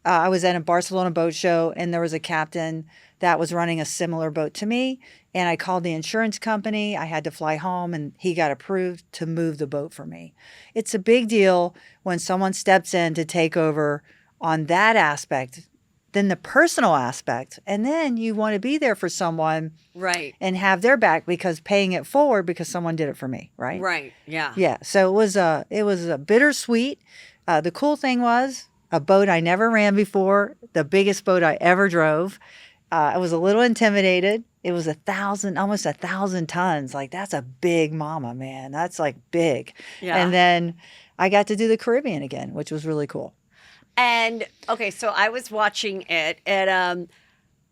I was at a Barcelona boat show and there was a captain that was running a similar boat to me. And I called the insurance company. I had to fly home and he got approved to move the boat for me. It's a big deal when someone steps in to take over on that aspect, then the personal aspect. And then you want to be there for someone Right. and have their back because paying it forward because someone did it for me, right? Right. Yeah. Yeah. So it was a bittersweet. The cool thing was a boat I never ran before, the biggest boat I ever drove. I was a little intimidated. It was almost 1,000 tons. Like that's a big mama, man. That's like big. Yeah. And then I got to do the Caribbean again, which was really cool. And okay, so I was watching it, and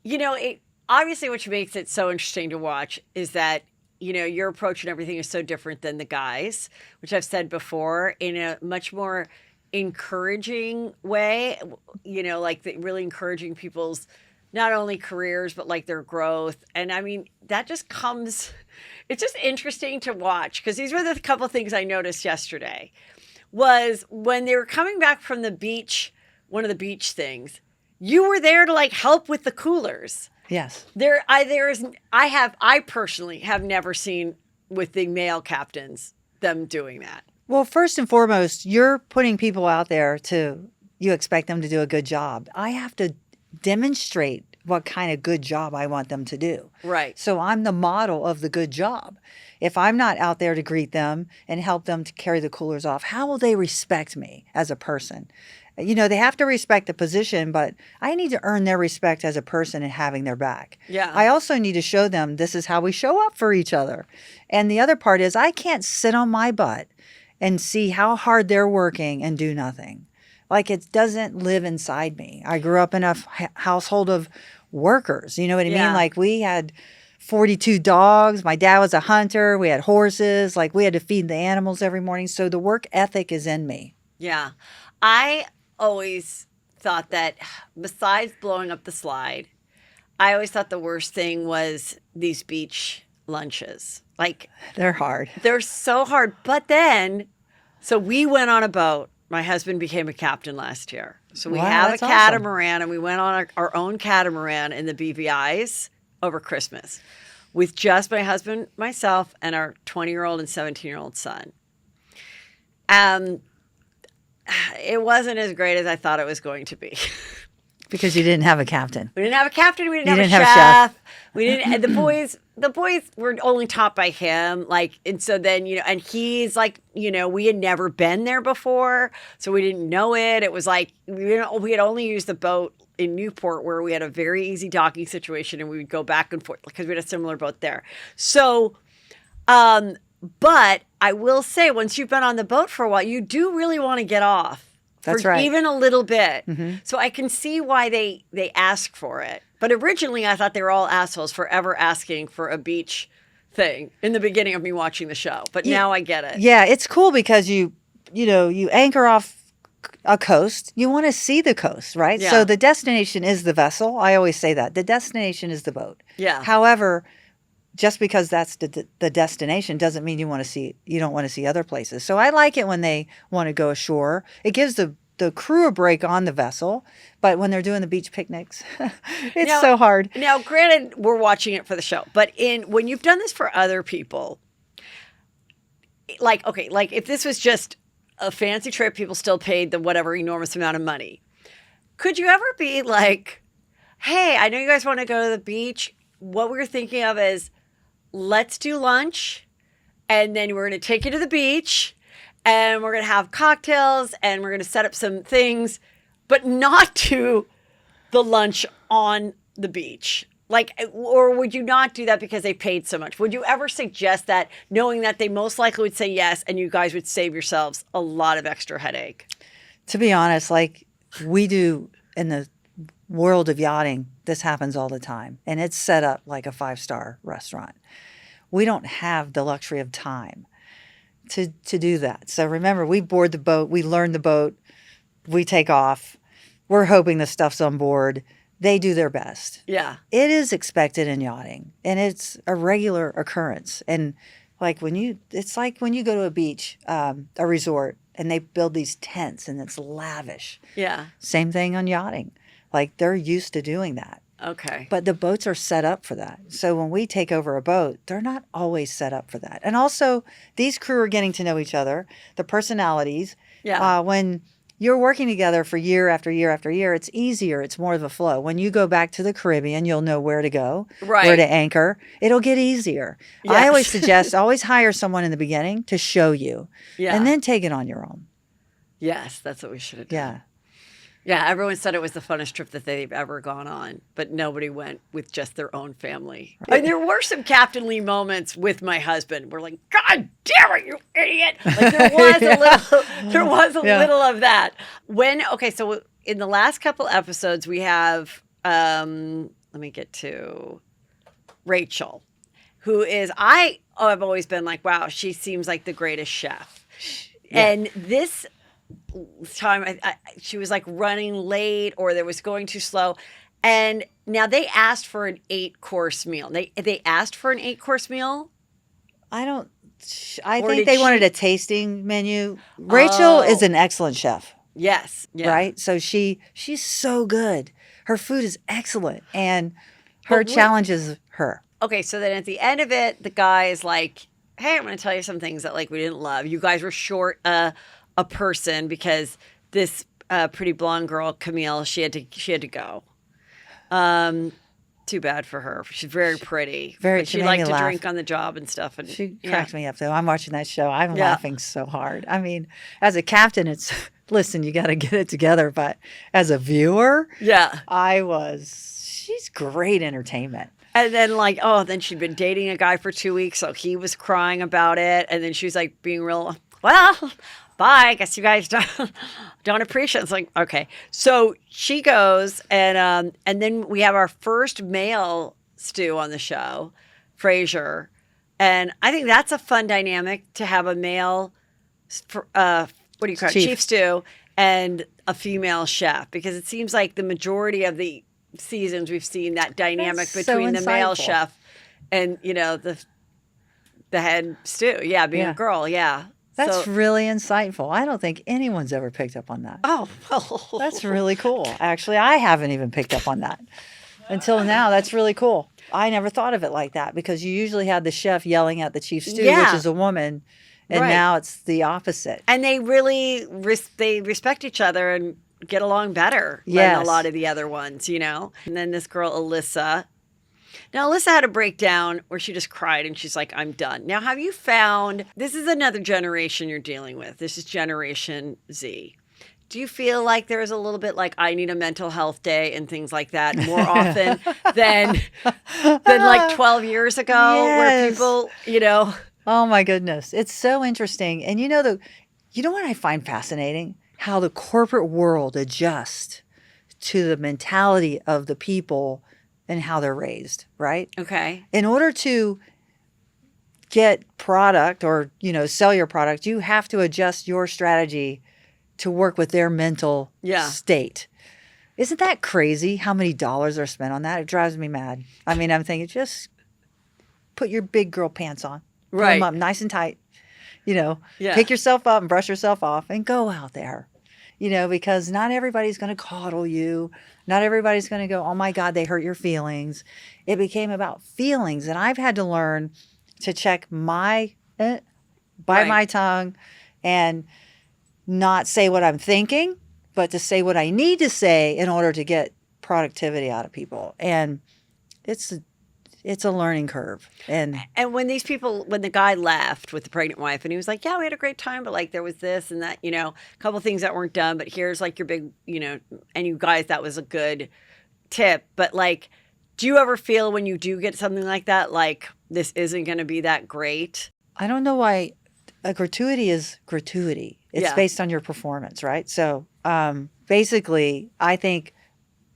it obviously what makes it so interesting to watch is that your approach and everything is so different than the guys, which I've said before, in a much more encouraging way. Really encouraging people's not only careers but like their growth, and I mean that just comes. It's just interesting to watch because these were the couple things I noticed yesterday. Was when they were coming back from the beach, one of the beach things, you were there to like help with the coolers. Yes. I personally have never seen with the male captains them doing that. Well, first and foremost, you're putting people out there you expect them to do a good job. I have to demonstrate what kind of good job I want them to do. Right. So I'm the model of the good job. If I'm not out there to greet them and help them to carry the coolers off, how will they respect me as a person? They have to respect the position, but I need to earn their respect as a person and having their back. Yeah. I also need to show them this is how we show up for each other. And the other part is I can't sit on my butt and see how hard they're working and do nothing. Like it doesn't live inside me. I grew up in a household of workers. You know what I Yeah. mean? Like we had 42 dogs. My dad was a hunter. We had horses. Like we had to feed the animals every morning. So the work ethic is in me. Yeah. I always thought that besides blowing up the slide, I always thought the worst thing was these beach lunches. Like They're hard. they're so hard. But then, so we went on a boat. My husband became a captain last year. So we Wow, have a that's awesome. catamaran and we went on our own catamaran in the BVI's over Christmas with just my husband, myself, and our 20-year-old and 17-year-old son. It wasn't as great as I thought it was going to be. Because you didn't have a captain. We didn't have a captain. We didn't You have didn't a have a chef. chef. We didn't. And the boys were only taught by him. Like, and so then and he's like, we had never been there before, so we didn't know it. It was like we had only used the boat in Newport where we had a very easy docking situation, and we would go back and forth because we had a similar boat there. So, but I will say, once you've been on the boat for a while, you do really want to get off. That's for right. even a little bit. Mm-hmm. So I can see why they ask for it. But originally I thought they were all assholes for ever asking for a beach thing in the beginning of me watching the show. But now I get it. Yeah, it's cool because you anchor off a coast. You want to see the coast, right? Yeah. So the destination is the vessel. I always say that. The destination is the boat. Yeah. However, just because that's the destination doesn't mean you don't want to see other places. So I like it when they want to go ashore. It gives the crew a break on the vessel, but when they're doing the beach picnics, it's Now- so hard. Now, granted, we're watching it for the show, but when you've done this for other people, like if this was just a fancy trip, people still paid the whatever enormous amount of money. Could you ever be like, hey, I know you guys want to go to the beach. What we're thinking of is let's do lunch and then we're going to take you to the beach and we're going to have cocktails and we're going to set up some things, but not do the lunch on the beach. Like, or would you not do that because they paid so much? Would you ever suggest that, knowing that they most likely would say yes and you guys would save yourselves a lot of extra headache? To be honest, like we do in the world of yachting, this happens all the time. And it's set up like a 5-star restaurant. We don't have the luxury of time to do that. So remember, we board the boat, we learn the boat, we take off. We're hoping the stuff's on board. They do their best. Yeah. It is expected in yachting, and it's a regular occurrence. And it's like when you go to a beach, a resort, and they build these tents and it's lavish. Yeah. Same thing on yachting. Like they're used to doing that. Okay. But the boats are set up for that. So when we take over a boat, they're not always set up for that. And also, these crew are getting to know each other, the personalities. Yeah. When you're working together for year after year after year, it's easier. It's more of a flow. When you go back to the Caribbean, you'll know where to go, Right. where to anchor. It'll get easier. I Yes. always suggest always hire someone in the beginning to show you, Yeah. and then take it on your own. Yes, that's what we should have done. Yeah. Yeah, everyone said it was the funnest trip that they've ever gone on, but nobody went with just their own family. And there were some Captain Lee moments with my husband. We're like, God damn it, you idiot! Like there was a little, there was a Yeah. little of that. So in the last couple episodes, we have, let me get to Rachel, who is I've always been like, wow, she seems like the greatest chef, and this time she was like running late or there was going too slow, and now they asked for an 8-course meal. They asked for an 8-course meal. I Or think did they wanted she- a tasting menu. Rachel is Oh. an excellent chef, Yes, yeah. right? So she's so good. Her food is excellent, and her But challenges her. Okay, so then at the end of it, the guy is like, "Hey, I'm going to tell you some things that like we didn't love. You guys were short a person because this pretty blonde girl, Camille, she had to go. Too bad for her. She's very pretty. Very- but she she made me liked to laugh. drink on the job and stuff. And She yeah. cracked me up though. I'm watching that show. I'm Yeah. laughing so hard. I mean, as a captain, it's listen, you got to get it together. But as a viewer, Yeah. she's great entertainment. And then then she'd been dating a guy for 2 weeks, so he was crying about it. And then she was like being real, well, bye. I guess you guys don't appreciate it. It's like, okay. So she goes and then we have our first male stew on the show, Frasier. And I think that's a fun dynamic to have a male what do you call it? Chief. Chief stew and a female chef, because it seems like the majority of the seasons we've seen that dynamic That's so between the male insightful. chef and the head stew. Yeah, being Yeah. a girl. Yeah. That's So- really insightful. I don't think anyone's ever picked up on that. oh well. That's really cool. Actually, I haven't even picked up on that until now. That's really cool. I never thought of it like that because you usually had the chef yelling at the chief stew, Yeah. which is a woman, and Right. now it's the opposite. And they really they respect each other and get along better than Yes. a lot of the other ones, And then this girl, Alyssa. Now, Alyssa had a breakdown where she just cried and she's like, I'm done. Now, have you found this is another generation you're dealing with? This is Generation Z. Do you feel like there is a little bit like I need a mental health day and things like that more often than like 12 years ago where Yes. people, Oh my goodness. It's so interesting. And you know what I find fascinating? How the corporate world adjusts to the mentality of the people and how they're raised, right? Okay. In order to get product or, sell your product, you have to adjust your strategy to work with their mental Yeah. state. Isn't that crazy how many dollars are spent on that? It drives me mad. I mean, I'm thinking just put your big girl pants on. Pull 'em Right. up nice and tight. Yeah. Pick yourself up and brush yourself off and go out there. Because not everybody's going to coddle you. Not everybody's going to go, oh my God, they hurt your feelings. It became about feelings. And I've had to learn to check my Right. tongue and not say what I'm thinking, but to say what I need to say in order to get productivity out of people. And it's a learning curve. And And when the guy left with the pregnant wife and he was like, yeah, we had a great time, but like there was this and that, a couple things that weren't done, but here's like your big, and you guys, that was a good tip. But like, do you ever feel when you do get something like that, like this isn't going to be that great? I don't know why a gratuity is gratuity. It's Yeah. based on your performance, right? So basically, I think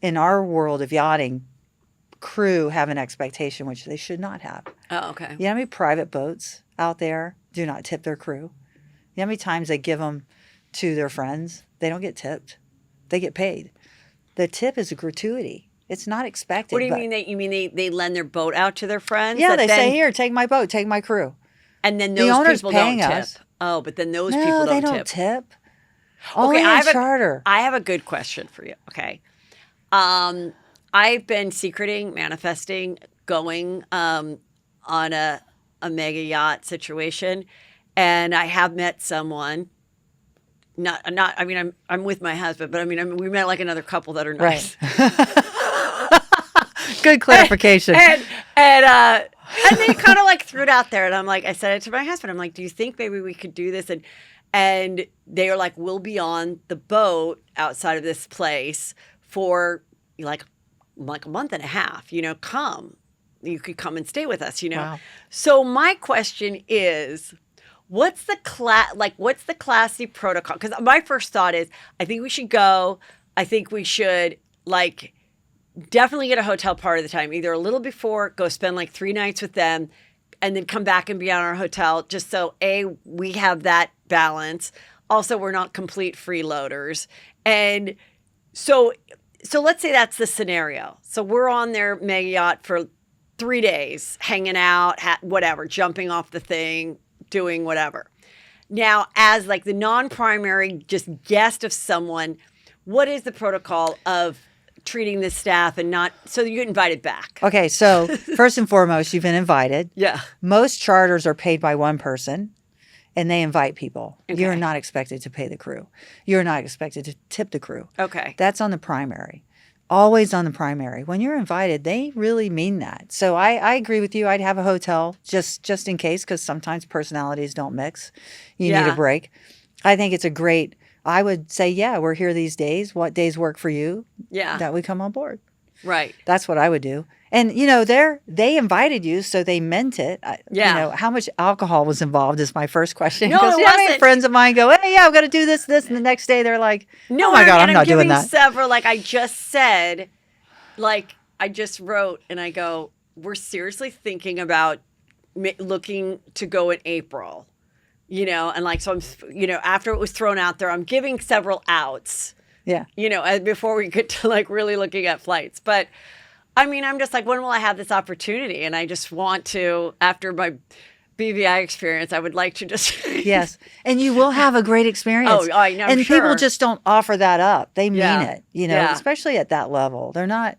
in our world of yachting, crew have an expectation, which they should not have. Oh, okay. You know how many private boats out there do not tip their crew? You know how many times they give them to their friends? They don't get tipped. They get paid. The tip is a gratuity. It's not expected. What do you mean? You mean they lend their boat out to their friends? Yeah, that they then, say, here, take my boat, take my crew. and then the those owner's people don't paying tip. us. Oh, but then those No, people they don't don't tip. tip. Only I on charter. I have a good question for you. Okay. I've been secreting, manifesting, going on a mega yacht situation, and I have met someone. Not. I mean, I'm with my husband, but I mean, we met like another couple that are nice. Right. Good clarification. And they kind of like threw it out there, and I'm like, I said it to my husband. I'm like, do you think maybe we could do this? And they are like, we'll be on the boat outside of this place for like a month and a half. You know, you could come and stay with us. You know. Wow. So my question is, what's the classy protocol? Because my first thought is, I think we should go. I think we should like definitely get a hotel part of the time, either a little before, go spend like 3 nights with them, and then come back and be on our hotel, just so we have that balance. Also, we're not complete freeloaders. And so let's say that's the scenario. So we're on their mega yacht for 3 days, hanging out, whatever, jumping off the thing, doing whatever. Now, as like the non-primary just guest of someone, what is the protocol of treating the staff and not so you get invited back? Okay, so first and foremost, you've been invited. Yeah. Most charters are paid by one person, and they invite people. Okay. You're not expected to pay the crew. You're not expected to tip the crew. Okay. That's on the primary. Always on the primary. When you're invited, they really mean that. So I agree with you. I'd have a hotel just in case, because sometimes personalities don't mix. You need a break. I think it's a great. I would say, yeah, we're here these days. What days work for you? Yeah. That we come on board. Right. That's what I would do. And, you know, they invited you, so they meant it. Yeah. You know, how much alcohol was involved is my first question. No, it Because I wasn't. have friends of mine go, hey, yeah, I've got to do this, and the next day they're like, No, oh my God, and I'm not doing giving that. several, like I just said, like I just wrote, and I go, we're seriously thinking about looking to go in April, you know, and like, so I'm, you know, after it was thrown out there, I'm giving several outs, Yeah. you know, before we get to like really looking at flights. But I mean, I'm just like, when will I have this opportunity? And I just want to, after my BVI experience, I would like to just. Yes. And you will have a great experience. Oh, I know. And sure. people just don't offer that up. They mean Yeah. it, you know, Yeah. especially at that level. They're not,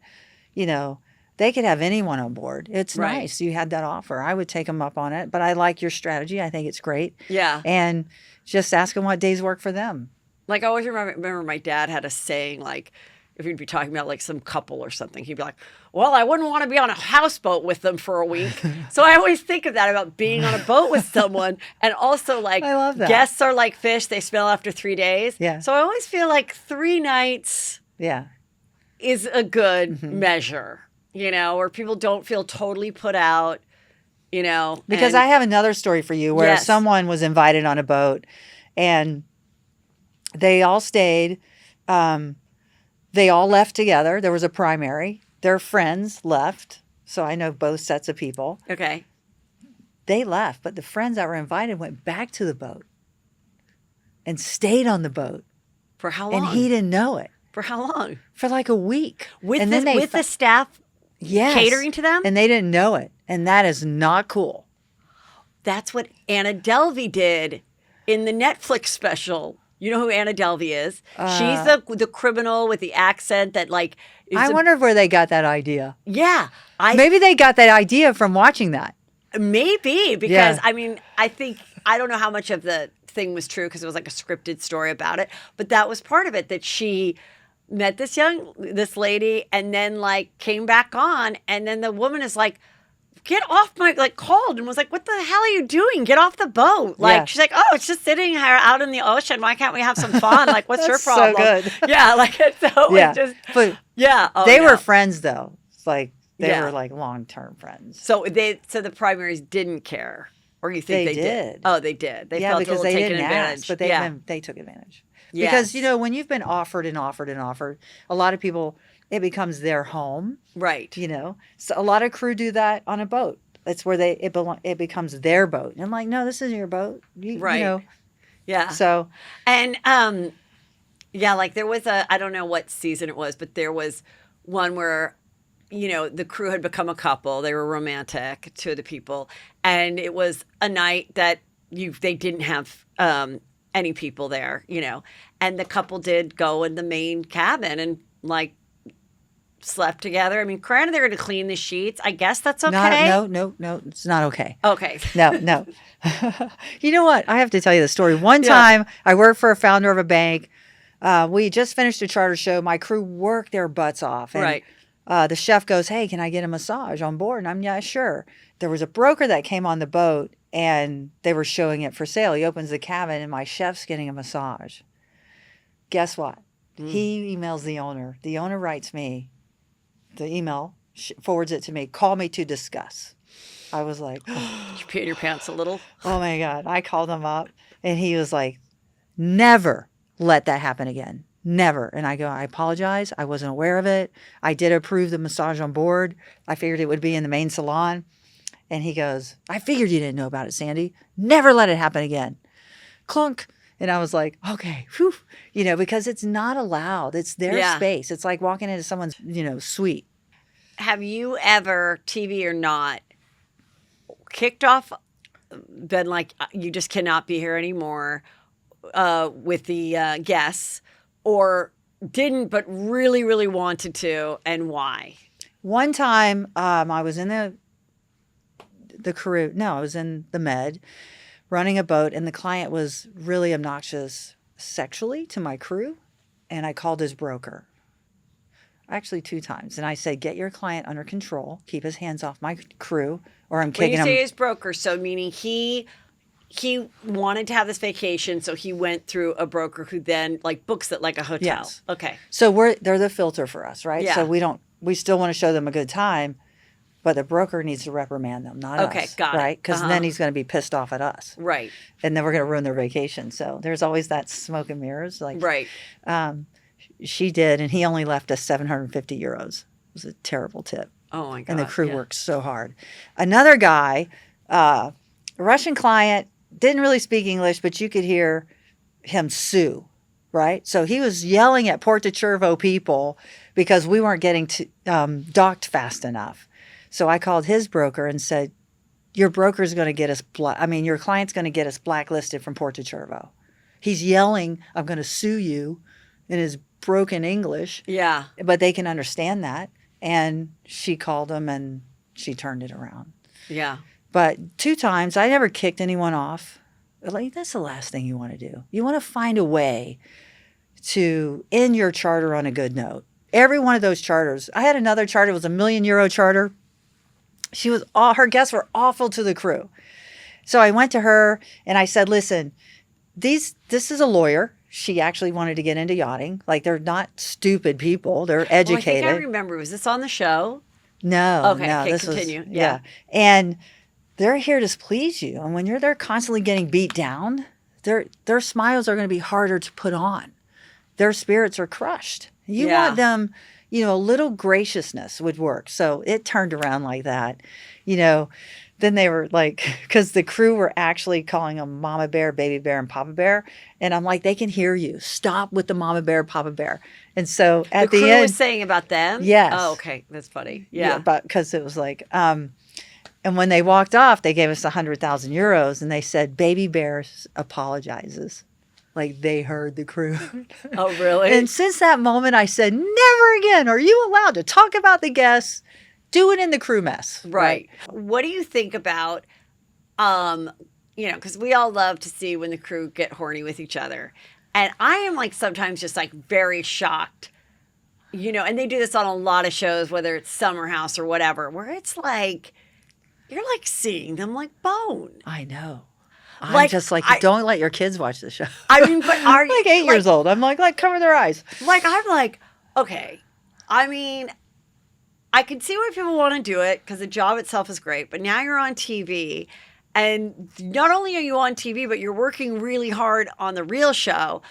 you know, they could have anyone on board. It's Right. nice. You had that offer. I would take them up on it. But I like your strategy. I think it's great. Yeah. And just ask them what days work for them. Like I always remember my dad had a saying, like if he'd be talking about like some couple or something, he'd be like, well, I wouldn't want to be on a houseboat with them for a week. So I always think of that about being on a boat with someone. And also like I love that. guests are like fish, they smell after 3 days. Yeah. So I always feel like 3 nights Yeah. is a good measure, you know, where people don't feel totally put out, you know. Because I have another story for you where Yes. someone was invited on a boat and they all stayed. They all left together. There was a primary. Their friends left. So I know both sets of people. Okay. They left, but the friends that were invited went back to the boat and stayed on the boat. For how long? And he didn't know it For how long? for like a week. With, and the, then they with the staff yes. catering to them? And they didn't know it. And that is not cool. That's what Anna Delvey did in the Netflix special. You know who Anna Delvey is? She's the criminal with the accent that like. Is I wonder where they got that idea. Yeah, Maybe they got that idea from watching that. maybe because Yeah. I mean I don't know how much of the thing was true because it was like a scripted story about it, but that was part of it, that she met this lady and then like came back on, and then the woman is like, get off my, like called and was like, what the hell are you doing? Get off the boat. Like, Yeah. she's like, oh, it's just sitting here out in the ocean. Why can't we have some fun? Like, what's your That's so problem? good. Yeah. Like, so Yeah. it just, But yeah. Oh, they no. were friends though. It's like they Yeah. were like long-term friends. So the primaries didn't care, or you think They they did. Oh, they did. They yeah, felt because a they little taken didn't advantage. ask, but they felt they took advantage. Yes. Because you know when you've been offered and offered and offered, a lot of people it becomes their home. Right. You know, so a lot of crew do that on a boat. That's where it becomes their boat. And I'm like, no, this isn't your boat. Right. You know. Yeah. So And yeah, like there was I don't know what season it was, but there was one where, you know, the crew had become a couple. They were romantic, two of the people, and it was a night that they didn't have any people there, you know, and the couple did go in the main cabin and like slept together. I mean, granted, they're going to clean the sheets. I guess that's okay. No, it's not okay. Okay. No. You know what? I have to tell you the story. One time, I worked for a founder of a bank. We just finished a charter show. My crew worked their butts off. And, Right. The chef goes, hey, can I get a massage on board? And I'm, yeah, sure. There was a broker that came on the boat, and they were showing it for sale. He opens the cabin, and my chef's getting a massage. Guess what? He emails the owner. The owner writes me the email, forwards it to me, call me to discuss. I was like, oh. Did you pee in your pants a little? Oh my God. I called him up, and he was like, never let that happen again. Never. And I go, I apologize. I wasn't aware of it. I did approve the massage on board. I figured it would be in the main salon. And he goes, I figured you didn't know about it, Sandy. Never let it happen again. Clunk. And I was like, okay, whew. You know, because it's not allowed. It's their space. It's like walking into someone's, you know, suite. Have you ever, TV or not, kicked off, been like, you just cannot be here anymore with the guests, or didn't but really, really wanted to, and why? One time I was in the crew. No, I was in the med running a boat, and the client was really obnoxious sexually to my crew, and I called his broker. Actually 2 times. And I said, get your client under control, keep his hands off my crew, or I'm kicking him. When you say his broker, so meaning he wanted to have this vacation, so he went through a broker who then like books it like a hotel. Yes. Okay. So they're the filter for us, right? Yeah. So we still want to show them a good time, but the broker needs to reprimand them, not us. Okay, got it. Right? Because then he's going to be pissed off at us. Right. And then we're going to ruin their vacation. So there's always that smoke and mirrors. Like, Right. She did, and he only left us 750 euros. It was a terrible tip. Oh my God. And the crew worked so hard. Another guy, a Russian client, didn't really speak English, but you could hear him sue, right? So he was yelling at Portacervo people because we weren't getting docked fast enough. So I called his broker and said, your broker's going to get us, your client's going to get us blacklisted from Portacervo. He's yelling, I'm going to sue you, in his broken English. Yeah. But they can understand that. And she called him, and she turned it around. Yeah. But 2 times, I never kicked anyone off. Like, that's the last thing you want to do. You want to find a way to end your charter on a good note. Every one of those charters. I had another charter. It was €1 million charter. Her guests were awful to the crew. So I went to her, and I said, listen, this is a lawyer. She actually wanted to get into yachting. Like, they're not stupid people. They're educated. Well, I think I remember. Was this on the show? No. Okay, no. continue. Yeah. And they're here to please you. And when you're there constantly getting beat down, their smiles are going to be harder to put on. Their spirits are crushed. You want them, a little graciousness would work. So it turned around like that. Then they were like, because the crew were actually calling them Mama Bear, Baby Bear, and Papa Bear. And I'm like, they can hear you. Stop with the Mama Bear, Papa Bear. And so at the crew end. was saying about them? Yes. Oh, okay. That's funny. Yeah. But because it was like, and when they walked off, they gave us 100,000 euros. And they said, Baby Bear apologizes. Like, they heard the crew. Oh, really? And since that moment, I said, never again are you allowed to talk about the guests. Do it in the crew mess. Right. What do you think about, because we all love to see when the crew get horny with each other. And I am like sometimes just like very shocked, and they do this on a lot of shows, whether it's Summer House or whatever, where it's like, you're like seeing them like bone. I know. I'm just like, don't let your kids watch the show. I mean, but are you like 8 years old? I'm like cover their eyes. Like, I'm like, okay. I mean, I can see why people want to do it because the job itself is great. But now you're on TV, and not only are you on TV, but you're working really hard on the real show.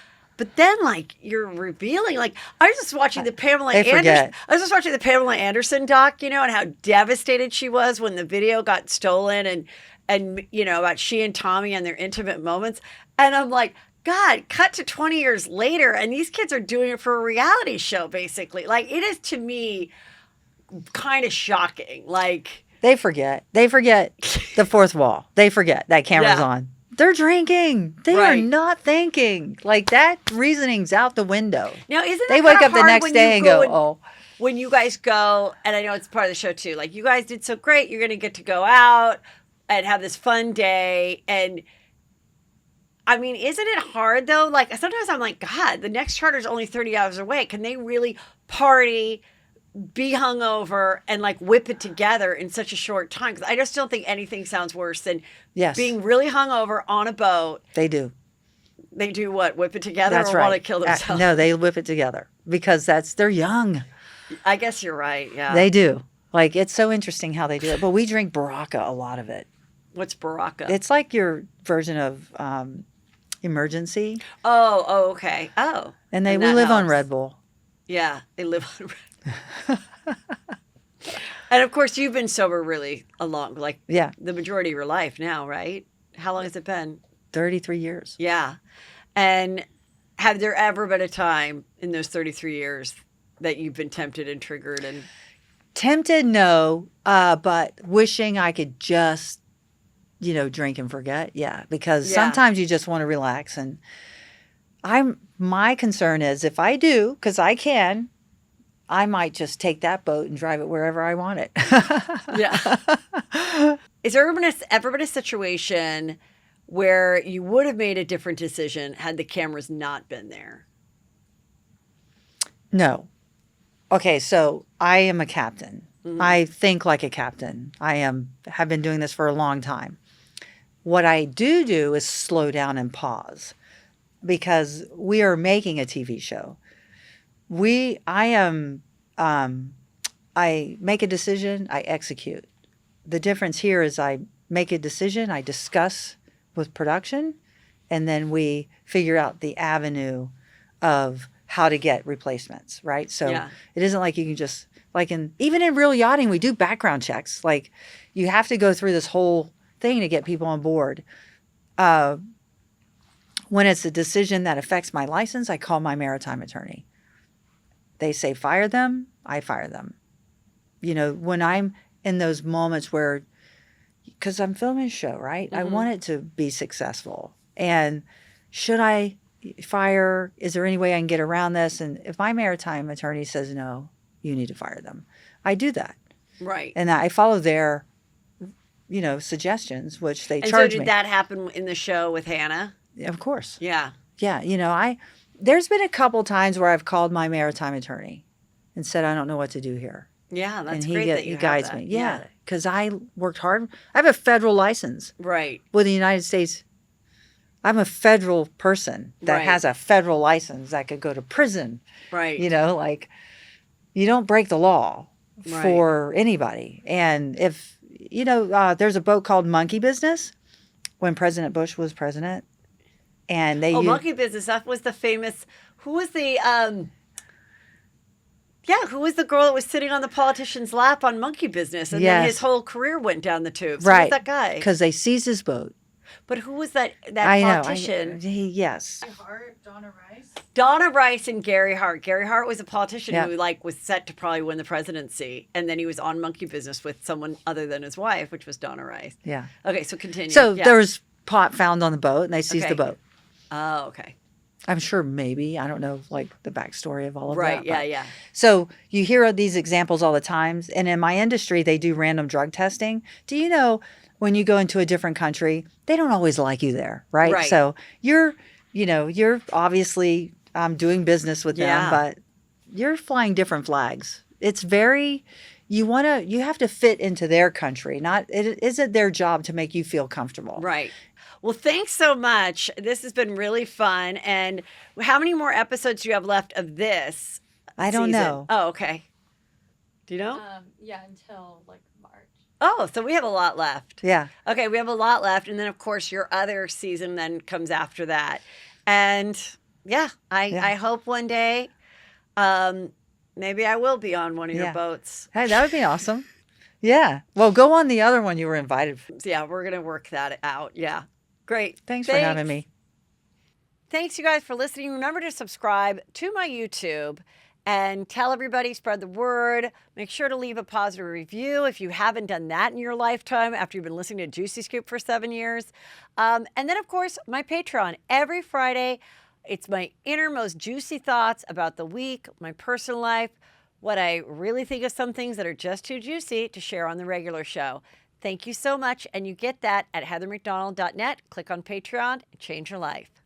But then, like, you're revealing, like, I was just watching the Pamela They Anderson. forget. I was just watching the Pamela Anderson doc, and how devastated she was when the video got stolen, and about she and Tommy and their intimate moments. And I'm like, God, cut to 20 years later, and these kids are doing it for a reality show, basically. Like, it is, to me, kind of shocking. Like, They forget. They forget the fourth wall. They forget that camera's Yeah. on. They're drinking. They are Right. not thinking. Like, that reasoning's out the window. now, isn't They that wake kinda up the hard next when day you and go, and- oh, when you guys go, and I know it's part of the show too, like, you guys did so great, you're going to get to go out and have this fun day. And I mean, isn't it hard though? Like, sometimes I'm like, God, the next charter's only 30 hours away. Can they really party, be hungover, and like whip it together in such a short time? Because I just don't think anything sounds worse than yes, being really hungover on a boat. they do. They do what? Whip it together That's or right. want to kill themselves? No, they whip it together because they're young. I guess you're right. Yeah. They do. Like, it's so interesting how they do it. But we drink Baraka, a lot of it. What's Baraka? It's like your version of Emergency. Oh, okay. Oh. And we that live on helps. Red Bull. Yeah, they live on. And of course, you've been sober really like Yeah, the majority of your life now, right? How long has it been? 33 years. Yeah. And have there ever been a time in those 33 years that you've been tempted and triggered and Tempted, no, but wishing I could just, drink and forget. Yeah, because Yeah. sometimes you just want to relax. And my concern is if I do, because I can, I might just take that boat and drive it wherever I want it. Yeah. Is there ever been a situation where you would have made a different decision had the cameras not been there? No. Okay, so I am a captain. Mm-hmm. I think like a captain. Have been doing this for a long time. What I do is slow down and pause because we are making a TV show. I make a decision, I execute. The difference here is I make a decision, I discuss with production, and then we figure out the avenue of how to get replacements, right? So Yeah. it isn't like you can just, even in real yachting, we do background checks. Like, you have to go through this whole thing to get people on board. When it's a decision that affects my license, I call my maritime attorney. They say fire them, I fire them. When I'm in those moments where, because I'm filming a show, right? I want it to be successful. And should I fire? Is there any way I can get around this? And if my maritime attorney says no, you need to fire them, I do that. Right. And I follow their, suggestions, which they And so charge did me. that happen in the show with Hannah? Of course. Yeah. Yeah. There's been a couple times where I've called my maritime attorney and said, I don't know what to do here. Yeah, that's And great that you he have guides that. me. Yeah. Because I worked hard. I have a federal license Right. with the United States. I'm a federal person that Right. has a federal license that could go to prison. Right. You don't break the law Right. for anybody. And if, there's a boat called Monkey Business when President Bush was president. And they Monkey Business. That was the famous. Who was the who was the girl that was sitting on the politician's lap on Monkey Business, and then Yes. his whole career went down the tubes? right. Who was that guy? Because they seized his boat. But who was that I know. politician? Yes. Donna Rice. Donna Rice and Gary Hart. Gary Hart was a politician Yeah. who was set to probably win the presidency, and then he was on Monkey Business with someone other than his wife, which was Donna Rice. Yeah. Okay, so continue. So Yeah. there was pot found on the boat and they seized Okay. the boat. Oh, okay. I'm sure maybe. I don't know the backstory of all of Right. that. Yeah. but- Yeah. So you hear of these examples all the time. And in my industry, they do random drug testing. Do you know when you go into a different country, they don't always like you there, right? Right. So you're obviously doing business with them, Yeah. but you're flying different flags. It's very, you have to fit into their country. It isn't their job to make you feel comfortable. Right. Well, thanks so much. This has been really fun. And how many more episodes do you have left of this? I don't season? know. Oh, okay. Do you know? Yeah, until March. Oh, so we have a lot left. Yeah. Okay, we have a lot left. And then, of course, your other season then comes after that. And Yeah, Yeah. I hope one day, maybe I will be on one of your Yeah. boats. Hey, that would be awesome. Yeah. Well, go on the other one you were invited for. Yeah, we're gonna work that out. Yeah, great. Thanks for having me. Thanks, you guys, for listening. Remember to subscribe to my YouTube and tell everybody, spread the word. Make sure to leave a positive review if you haven't done that in your lifetime after you've been listening to Juicy Scoop for 7 years. And then, of course, my Patreon. Every Friday, it's my innermost juicy thoughts about the week, my personal life, what I really think of some things that are just too juicy to share on the regular show. Thank you so much. And you get that at heathermcdonald.net. Click on Patreon and change your life.